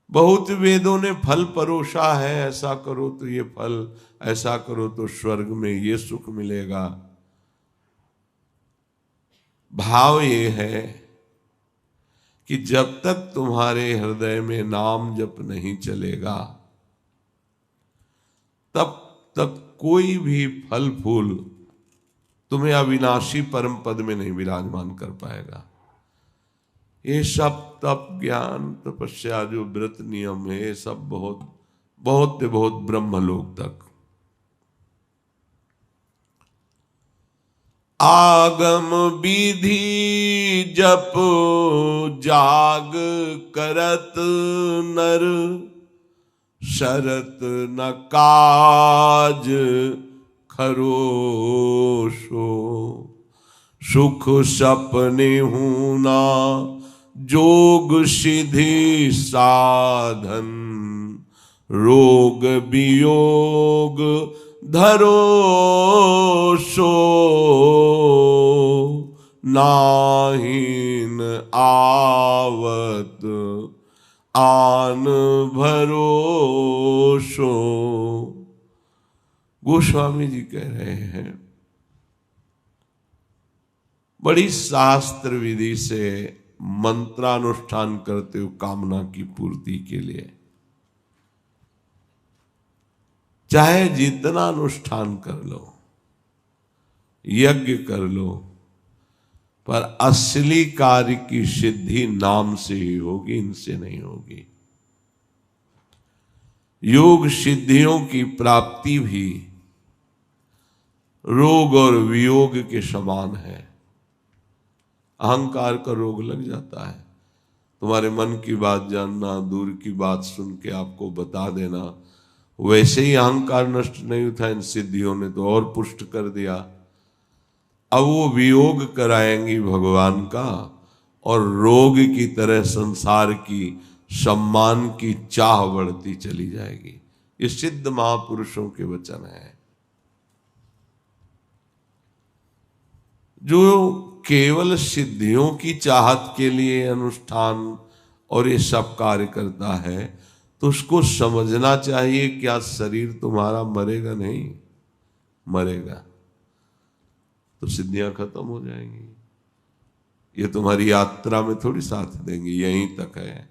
बहुत वेदों ने फल परोसा है, ऐसा करो तो ये फल, ऐसा करो तो स्वर्ग में ये सुख मिलेगा। भाव ये है कि जब तक तुम्हारे हृदय में नाम जप नहीं चलेगा, तब तक कोई भी फल फूल तुम्हें अविनाशी परम पद में नहीं विराजमान कर पाएगा। ये सब तप ज्ञान तपस्या जो व्रत नियम है, ये सब बहुत बहुत बहुत ब्रह्मलोक तक। आगम विधि जप जाग करत नर, शरत न काज खरोशो, सुख सपने हूना जोग सिद्धि साधन, रोग वियोग धरो सो, नाहिन आवत आन भरोसो। गोस्वामी जी कह रहे हैं, बड़ी शास्त्र विधि से मंत्रानुष्ठान करते हो कामना की पूर्ति के लिए, चाहे जितना अनुष्ठान कर लो, यज्ञ कर लो, पर असली कार्य की सिद्धि नाम से ही होगी, इनसे नहीं होगी। योग सिद्धियों की प्राप्ति भी रोग और वियोग के समान है। अहंकार का रोग लग जाता है, तुम्हारे मन की बात जानना, दूर की बात सुन के आपको बता देना, वैसे ही अहंकार नष्ट नहीं होता, इन सिद्धियों ने तो और पुष्ट कर दिया। अब वो वियोग कराएंगी भगवान का, और रोग की तरह संसार की सम्मान की चाह बढ़ती चली जाएगी। ये सिद्ध महापुरुषों के वचन है। जो केवल सिद्धियों की चाहत के लिए अनुष्ठान और ये सब कार्य करता है, तो उसको समझना चाहिए, क्या शरीर तुम्हारा मरेगा? नहीं मरेगा तो सिद्धियां खत्म हो जाएंगी। ये तुम्हारी यात्रा में थोड़ी साथ देंगी, यहीं तक है।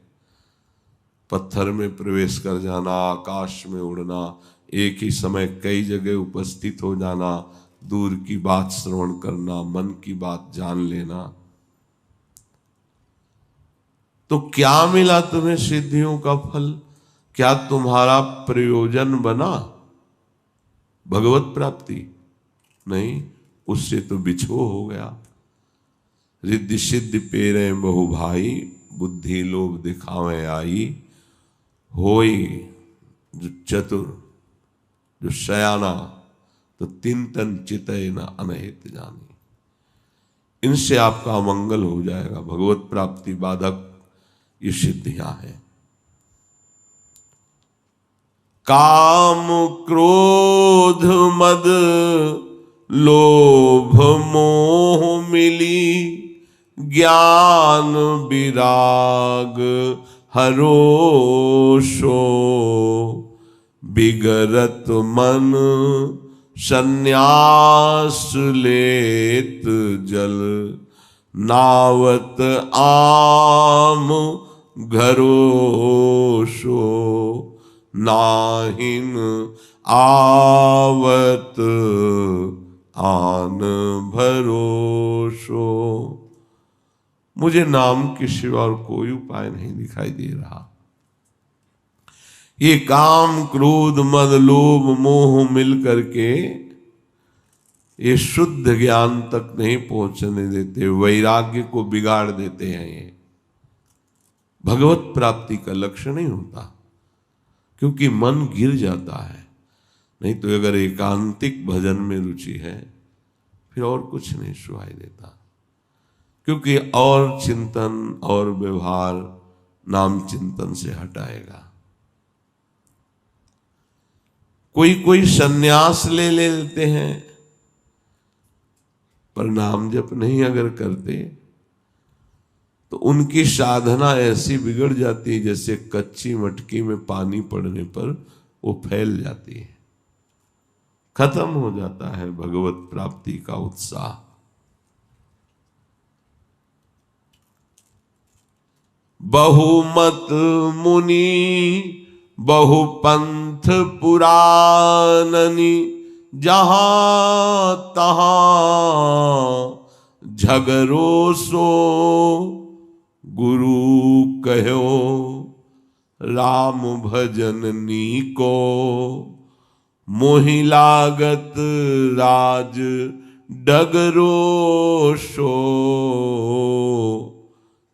पत्थर में प्रवेश कर जाना, आकाश में उड़ना, एक ही समय कई जगह उपस्थित हो जाना, दूर की बात श्रवण करना, मन की बात जान लेना, तो क्या मिला तुम्हें सिद्धियों का फल? क्या तुम्हारा प्रयोजन बना भगवत प्राप्ति? नहीं, उससे तो बिछो हो गया। रिद्धि सिद्धि पेरे बहु भाई, बुद्धि लोभ दिखावे आई, होई जो चतुर जो शयाना, तो तीन तन चितय न अनहित जानी। इनसे आपका अमंगल हो जाएगा। भगवत प्राप्ति बाधक ये सिद्धियां हैं। काम क्रोध मद लोभ मोह मिली, ज्ञान विराग हरोषो, बिगड़त मन संन्यास लेत जल, नावत आम घरोषो, नाहिन आवत आन भरोषो। मुझे नाम के सिवा और कोई उपाय नहीं दिखाई दे रहा। ये काम क्रोध मद लोभ मोह मिल करके ये शुद्ध ज्ञान तक नहीं पहुंचने देते, वैराग्य को बिगाड़ देते हैं। ये भगवत प्राप्ति का लक्ष्य नहीं होता, क्योंकि मन गिर जाता है। नहीं तो अगर एकांतिक भजन में रुचि है फिर और कुछ नहीं सुनाई देता, क्योंकि और चिंतन और व्यवहार नाम चिंतन से हटाएगा। कोई सन्यास ले लेते हैं, पर नाम जप नहीं अगर करते तो उनकी साधना ऐसी बिगड़ जाती है जैसे कच्ची मटकी में पानी पड़ने पर वो फैल जाती है, खत्म हो जाता है भगवत प्राप्ति का उत्साह। बहुमत मुनि बहुपंथ पुराननी, जहां तहां झगरो सो, गुरु कहो राम भजन नीको, मोहि लागत राज डगरो सो,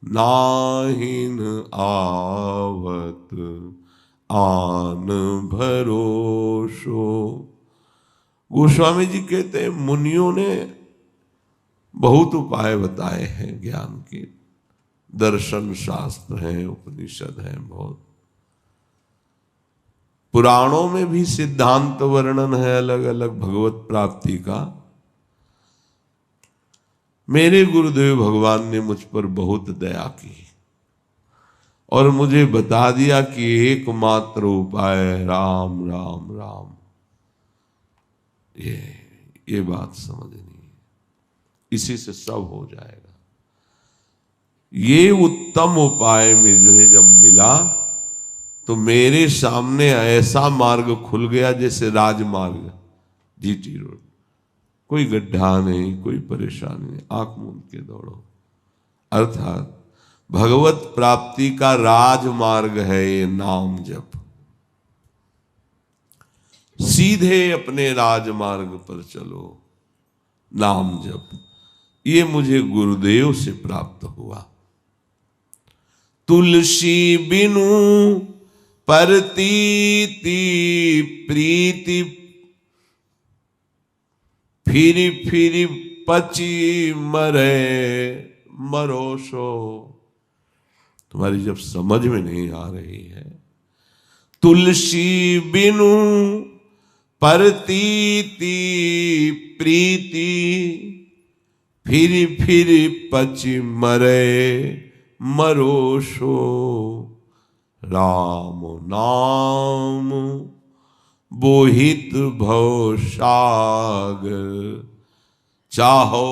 नाहिन आवत आन भरोसो। गोस्वामी जी कहते हैं मुनियों ने बहुत उपाय बताए हैं ज्ञान के, दर्शन शास्त्र हैं, उपनिषद हैं, बहुत पुराणों में भी सिद्धांत वर्णन है अलग अलग भगवत प्राप्ति का। मेरे गुरुदेव भगवान ने मुझ पर बहुत दया की और मुझे बता दिया कि एकमात्र उपाय राम राम राम। ये बात समझनी, इसी से सब हो जाएगा। ये उत्तम उपाय में जो है जब मिला तो मेरे सामने ऐसा मार्ग खुल गया जैसे राजमार्ग, जीटी रोड, कोई गड्ढा नहीं, कोई परेशानी नहीं, आंख मूंद के दौड़ो। अर्थात भगवत प्राप्ति का राजमार्ग है ये नाम जप। सीधे अपने राजमार्ग पर चलो, नाम जप। ये मुझे गुरुदेव से प्राप्त हुआ। तुलसी बिनु परतीति प्रीति, फिरी फिरी पची मरे मरोसो। तुम्हारी जब समझ में नहीं आ रही है, तुलसी बिनु परतीति प्रीति, फिरी फिरी पची मरे मरोसो। राम नाम बोहित भव सागर, चाहो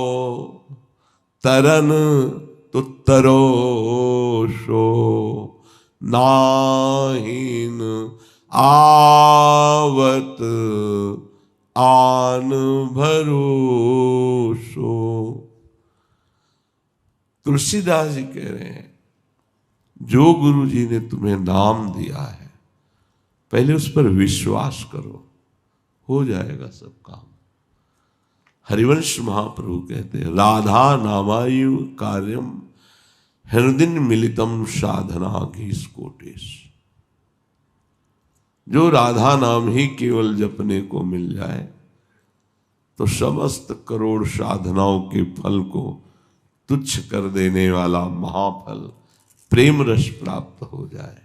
तरन तो तरोसो, नाहिन आवत आन भरोसो। तुलसीदास जी कह रहे हैं, जो गुरु जी ने तुम्हें नाम दिया है पहले उस पर विश्वास करो, हो जाएगा सब काम। हरिवंश महाप्रभु कहते हैं, राधा नामायु कार्यम हृदय मिलितम साधना घीस कोटेश। जो राधा नाम ही केवल जपने को मिल जाए तो समस्त करोड़ साधनाओं के फल को तुच्छ कर देने वाला महाफल प्रेम रस प्राप्त हो जाए।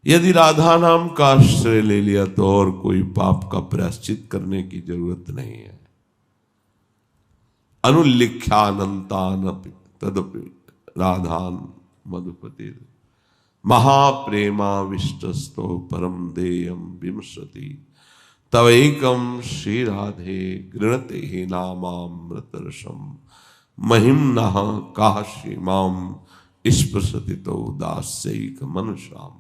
यदि राधा नाम का आश्रय ले लिया तो और कोई पाप का प्रायश्चित करने की जरूरत नहीं है। अनुल्लिख्यानंतानपि तदपि राधान मधुपति महाप्रेमाविष्टस्तो परम देयम विमसति तवैकम श्री राधे गृणते ही नामामृत रसम महिम नः काशी माम स्पृशति तो दास्यैक मनुष्याम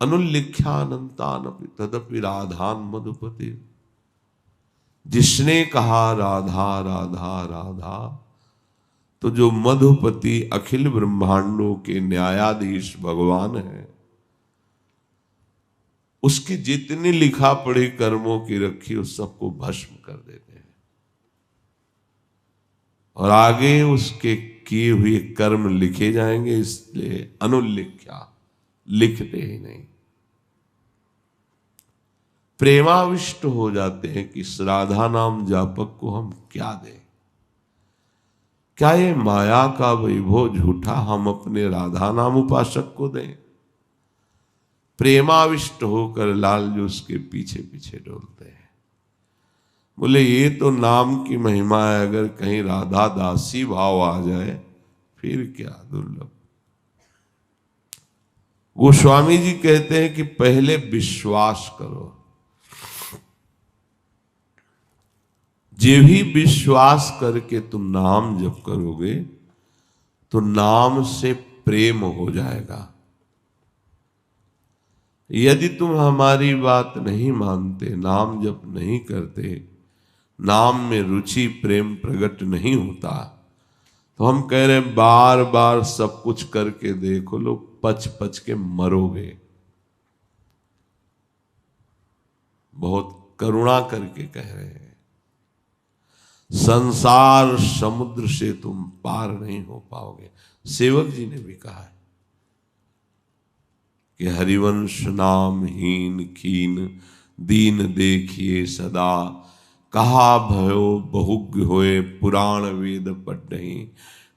अनुल्लिख्यानंतानपि तदपि राधान मधुपति। जिसने कहा राधा राधा राधा तो जो मधुपति अखिल ब्रह्मांडों के न्यायाधीश भगवान है, उसके जितने लिखा पढ़े कर्मों की रखी उस सबको भस्म कर देते हैं और आगे उसके किए हुए कर्म लिखे जाएंगे, इसलिए अनुल्लिख्या, लिखते ही नहीं। प्रेमाविष्ट हो जाते हैं कि इस राधा नाम जापक को हम क्या दें, क्या ये माया का वैभव झूठा हम अपने राधा नाम उपासक को दें। प्रेमाविष्ट होकर लाल जो उसके पीछे पीछे डोलते हैं। बोले ये तो नाम की महिमा है, अगर कहीं राधा दासी भाव आ जाए फिर क्या दुर्लभ। गोस्वामी जी कहते हैं कि पहले विश्वास करो। जे भी विश्वास करके तुम नाम जप करोगे तो नाम से प्रेम हो जाएगा। यदि तुम हमारी बात नहीं मानते, नाम जप नहीं करते, नाम में रुचि प्रेम प्रकट नहीं होता, तो हम कह रहे हैं बार बार सब कुछ करके देखो, लोग पच पच के मरोगे। बहुत करुणा करके कह रहे हैं, संसार समुद्र से तुम पार नहीं हो पाओगे। सेवक जी ने भी कहा है कि हरिवंश नाम हीन खीन दीन देखिए सदा, कहा भयो बहुज्ञ होए पुराण वेद पढ़हि,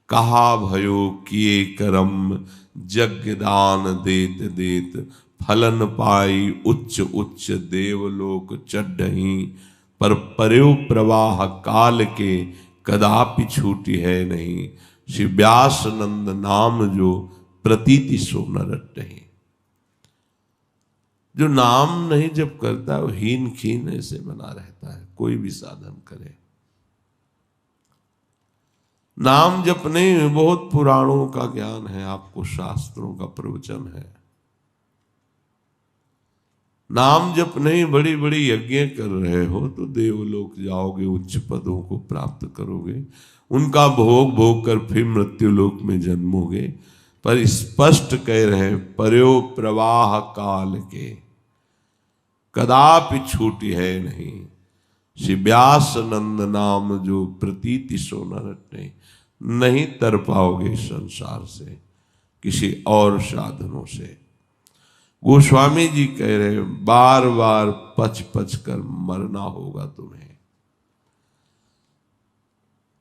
कहा भयो किए करम यज्ञ दान देत देत, फलन पाई उच्च उच्च देवलोक चढ़हि, पर पर्यो प्रवाह काल के कदापि छूटी है नहीं, श्री व्यास नंद नाम जो प्रतीति सो न रटहि। जो नाम नहीं जब करता वो हीन खीन ऐसे बना रहता है, कोई भी साधन करे। नाम जप नहीं, बहुत पुराणों का ज्ञान है आपको, शास्त्रों का प्रवचन है। नाम जप नहीं, बड़ी बड़ी यज्ञ कर रहे हो तो देवलोक जाओगे, उच्च पदों को प्राप्त करोगे, उनका भोग भोग कर फिर मृत्यु लोक में जन्मोगे। पर स्पष्ट कह रहे पर्यो प्रवाह काल के कदापि छूटी है नहीं, श्री व्यास नंद नाम जो प्रतीति सो न रटने। नहीं तर पाओगे संसार से किसी और साधनों से। गोस्वामी जी कह रहे बार बार पच पच कर मरना होगा तुम्हें।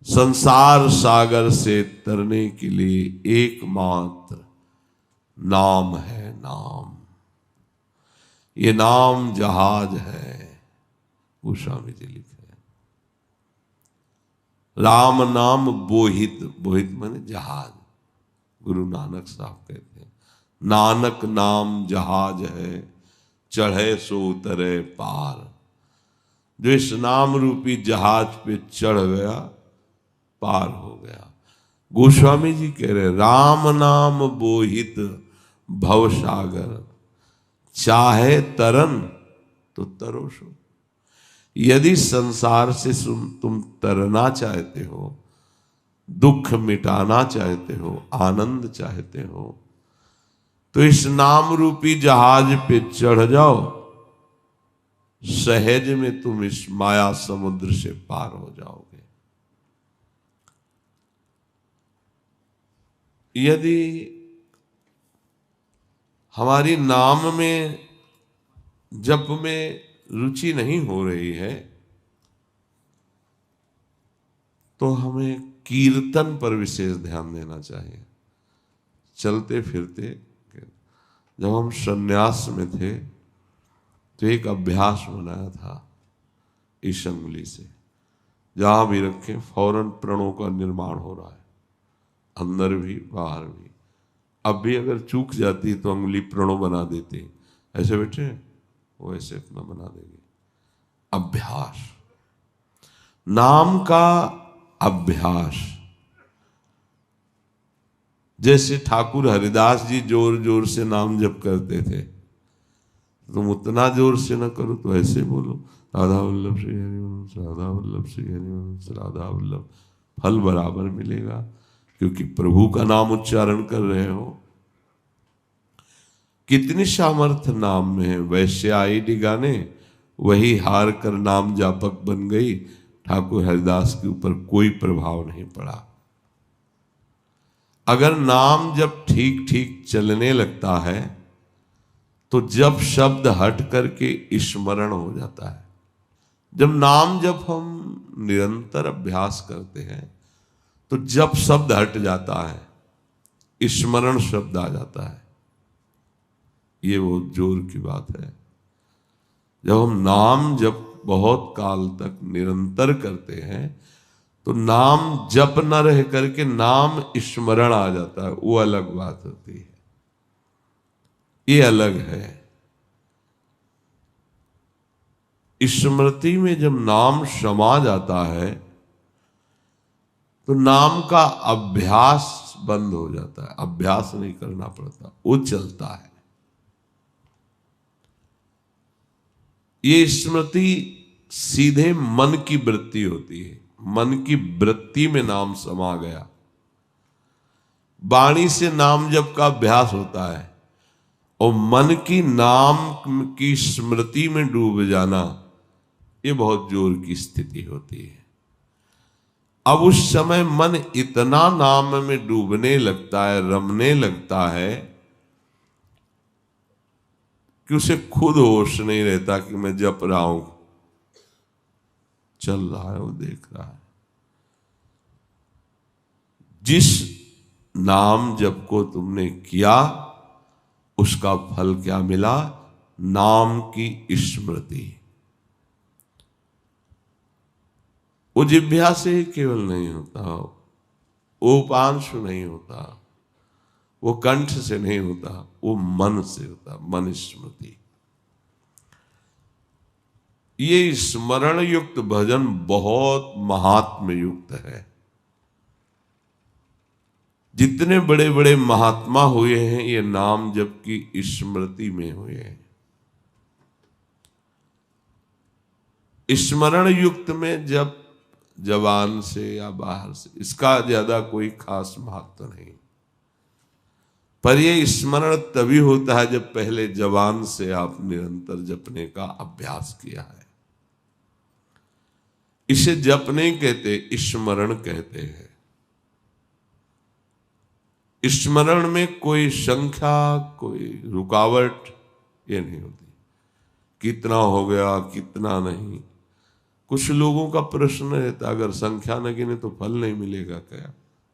संसार सागर से तरने के लिए एकमात्र नाम है, नाम। ये नाम जहाज है, गोस्वामी जी लिखे। राम नाम बोहित, बोहित माने जहाज। गुरु नानक साहब कहते हैं नानक नाम जहाज है, चढ़े सो उतरे पार। जो इस नाम रूपी जहाज पे चढ़ गया पार हो गया। गोस्वामी जी कह रहे राम नाम बोहित भवसागर, चाहे तरन तो तरो सो। यदि संसार से तुम तरना चाहते हो, दुख मिटाना चाहते हो, आनंद चाहते हो, तो इस नाम रूपी जहाज पे चढ़ जाओ, सहज में तुम इस माया समुद्र से पार हो जाओगे। यदि हमारी नाम में जप में रुचि नहीं हो रही है तो हमें कीर्तन पर विशेष ध्यान देना चाहिए। चलते फिरते जब हम संन्यास में थे तो एक अभ्यास बनाया था इस अंगुली से, जहां भी रखें फौरन प्रणों का निर्माण हो रहा है, अंदर भी बाहर भी। अब भी अगर चूक जाती तो अंगुली प्रणों बना देते, ऐसे बैठे वो ऐसे अपना बना देंगे। अभ्यास, नाम का अभ्यास। जैसे ठाकुर हरिदास जी जोर जोर से नाम जप करते थे, तुम उतना जोर से ना करो तो ऐसे बोलो, राधा वल्लभ श्री हरिवंश, राधा वल्लभ श्री हरिवंश, राधा वल्लभ। फल बराबर मिलेगा, क्योंकि प्रभु का नाम उच्चारण कर रहे हो। कितनी सामर्थ्य नाम में है। वैश्य आई डिगाने, वही हार कर नाम जापक बन गई। ठाकुर हरिदास के ऊपर कोई प्रभाव नहीं पड़ा। अगर नाम जब ठीक ठीक चलने लगता है तो जब शब्द हट करके स्मरण हो जाता है। जब नाम जब हम निरंतर अभ्यास करते हैं तो जब शब्द हट जाता है, स्मरण शब्द आ जाता है। ये बहुत जोर की बात है। जब हम नाम जब बहुत काल तक निरंतर करते हैं तो नाम जप न रह करके नाम स्मरण आ जाता है, वो अलग बात होती है। ये अलग है। स्मृति में जब नाम समा जाता है तो नाम का अभ्यास बंद हो जाता है। अभ्यास नहीं करना पड़ता, वो चलता है। ये स्मृति सीधे मन की वृत्ति होती है। मन की वृत्ति में नाम समा गया। वाणी से नाम जप का अभ्यास होता है और मन की नाम की स्मृति में डूब जाना, ये बहुत जोर की स्थिति होती है। अब उस समय मन इतना नाम में डूबने लगता है, रमने लगता है कि उसे खुद होश नहीं रहता कि मैं जप रहा हूं। चल रहा है, वो देख रहा है। जिस नाम जप को तुमने किया उसका फल क्या मिला? नाम की स्मृति। वो जिह्वा से ही केवल नहीं होता, वो उपांशु नहीं होता, वो कंठ से नहीं होता, वो मन से होता। मन स्मृति। ये स्मरण युक्त भजन बहुत महात्म युक्त है। जितने बड़े बड़े महात्मा हुए हैं ये नाम जप की स्मृति में हुए हैं। स्मरण युक्त में जब जबान से या बाहर से, इसका ज्यादा कोई खास महत्व नहीं। पर यह स्मरण तभी होता है जब पहले जबान से आप निरंतर जपने का अभ्यास किया है। इसे जप नहीं कहते, स्मरण कहते हैं। स्मरण में कोई संख्या, कोई रुकावट ये नहीं होती। कितना हो गया, कितना नहीं। कुछ लोगों का प्रश्न रहता, अगर संख्या न गिने तो फल नहीं मिलेगा क्या?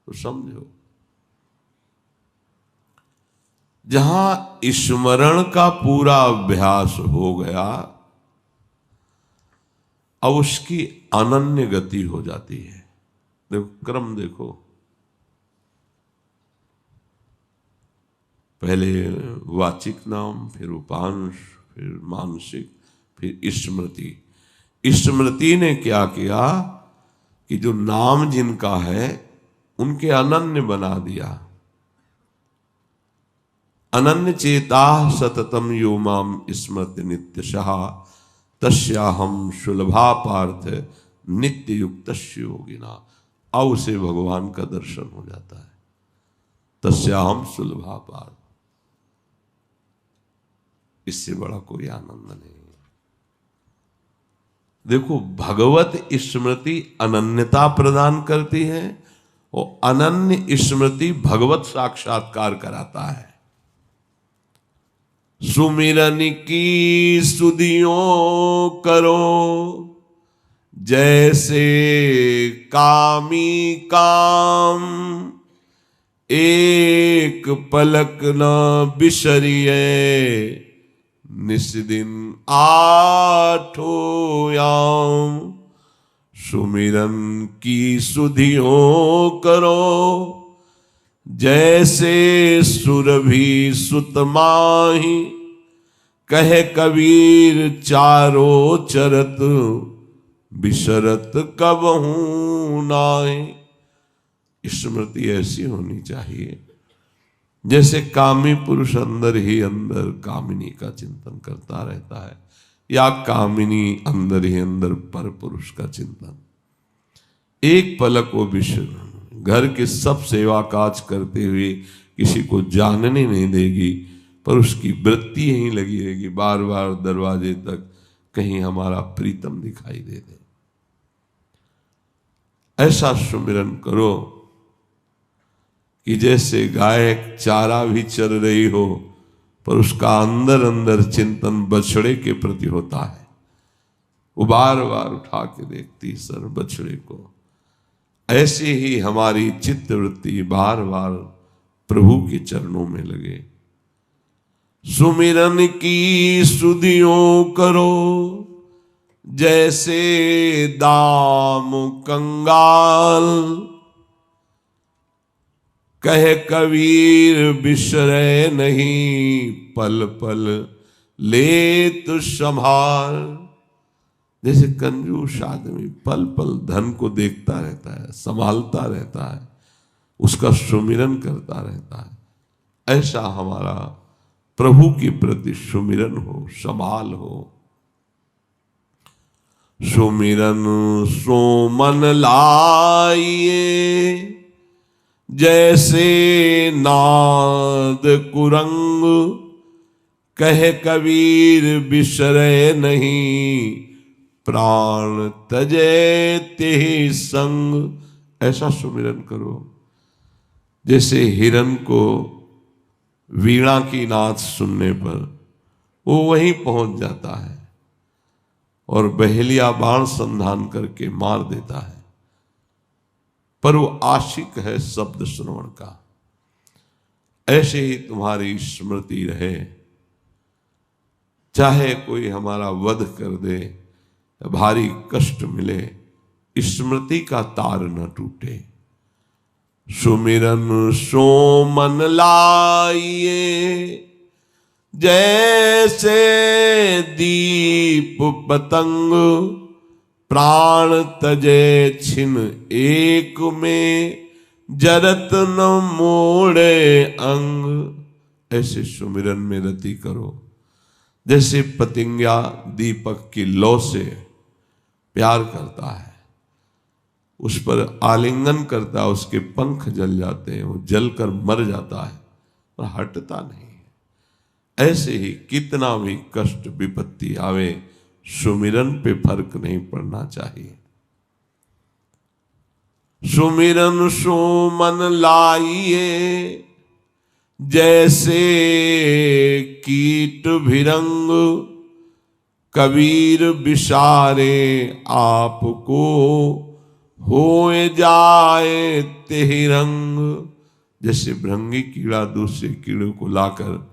तो समझो, जहां स्मरण का पूरा अभ्यास हो गया, अब उसकी अनन्य गति हो जाती है। देखो क्रम, देखो पहले वाचिक नाम, फिर उपांश, फिर मानसिक, फिर स्मृति। स्मृति ने क्या किया कि जो नाम जिनका है उनके अनन्य बना दिया। अनन्य चेता सततम यो माम स्मृति नित्यशः तस्याहम सुलभा पार्थ नित्य युक्त योगिना। अब उसे भगवान का दर्शन हो जाता है। तस्याहम सुलभा पार्थ, इससे बड़ा कोई आनंद नहीं। देखो, भगवत स्मृति अनन्यता प्रदान करती है और अनन्य स्मृति भगवत साक्षात्कार कराता है। सुमिरन की सुधियों करो जैसे कामी काम, एक पलक न बिसरिए, निस दिन आठों याम। सुमिरन की सुधियों करो, जैसे सुरभि सुत माही। कहे कबीर चारों चरत, बिसरत कबहू नाहि। स्मृति ऐसी होनी चाहिए जैसे कामी पुरुष अंदर ही अंदर कामिनी का चिंतन करता रहता है, या कामिनी अंदर ही अंदर पर पुरुष का चिंतन। एक पलक वो विश्व घर के सब सेवा काज करते हुए किसी को जानने नहीं देगी, पर उसकी वृत्ति यहीं लगी रहेगी, बार बार दरवाजे तक कहीं हमारा प्रीतम दिखाई दे दे। ऐसा सुमिरन करो कि जैसे गाय चारा भी चर रही हो, पर उसका अंदर अंदर चिंतन बछड़े के प्रति होता है। वो बार बार उठा के देखती सर बछड़े को। ऐसे ही हमारी चित्तवृत्ति बार बार प्रभु के चरणों में लगे। सुमिरन की सुधियों करो, जैसे दाम कंगाल। कहे कबीर बिसरे नहीं, पल पल लेत संभाल। जैसे कंजूस आदमी पल पल धन को देखता रहता है, संभालता रहता है, उसका सुमिरन करता रहता है। ऐसा हमारा प्रभु के प्रति सुमिरन हो, संभाल हो। सुमिरन सो मन लाइए, जैसे नाद कुरंग। कहे कबीर बिसरे नहीं, प्राण तजे तेहि संग। ऐसा सुमिरन करो जैसे हिरन को वीणा की नाद सुनने पर वो वहीं पहुंच जाता है और बहेलिया बाण संधान करके मार देता है, पर वो आशिक है शब्द श्रवण का। ऐसे ही तुम्हारी स्मृति रहे, चाहे कोई हमारा वध कर दे, भारी कष्ट मिले, स्मृति का तार न टूटे। सुमिरन सो मन लाइए, जैसे दीप पतंग। प्राण तजे छिन एक में, जरत न मोड़े अंग। ऐसे सुमिरन में रति करो जैसे पतंगिया दीपक की लौ से प्यार करता है, उस पर आलिंगन करता है, उसके पंख जल जाते हैं, वो जलकर मर जाता है पर हटता नहीं है। ऐसे ही कितना भी कष्ट विपत्ति आवे, सुमिरन पे फर्क नहीं पड़ना चाहिए। सुमिरन सो मन लाइए, जैसे कीट भिरंग। कबीर विसारे आपको, होए जाए तेहि रंग। जैसे भृंगी कीड़ा दूसरे कीड़ों को लाकर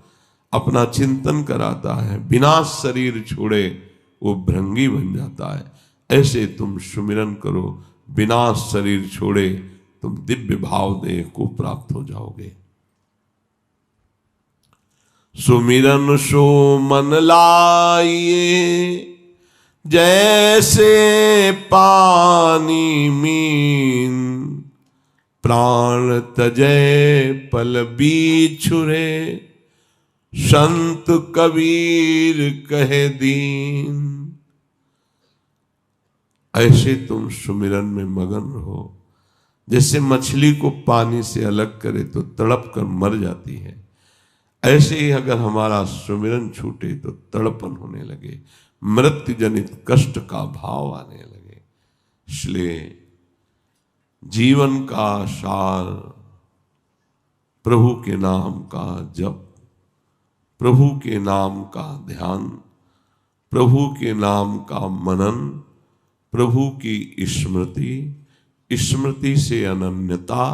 अपना चिंतन कराता है, बिना शरीर छोड़े वो भृंगी बन जाता है। ऐसे तुम सुमिरन करो, बिना शरीर छोड़े तुम दिव्य भाव देह को प्राप्त हो जाओगे। सुमिरन सो मन लाइए, जैसे पानी मीन। प्राण तजय पल बीछुरे, संत कबीर कहे दीन। ऐसे तुम सुमिरन में मगन रहो, जैसे मछली को पानी से अलग करे तो तड़प कर मर जाती है। ऐसे ही अगर हमारा सुमिरन छूटे तो तड़पन होने लगे, मृत्यु जनित कष्ट का भाव आने लगे। इसलिए जीवन का सार प्रभु के नाम का जप, प्रभु के नाम का ध्यान, प्रभु के नाम का मनन, प्रभु की स्मृति, स्मृति से अनन्यता,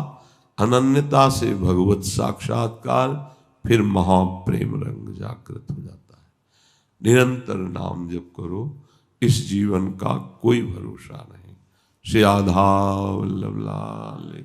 अनन्यता से भगवत साक्षात्कार, फिर महाप्रेम रंग जागृत हो जाता है। निरंतर नाम जप करो, इस जीवन का कोई भरोसा नहीं। श्री राधा वल्लभ लाल।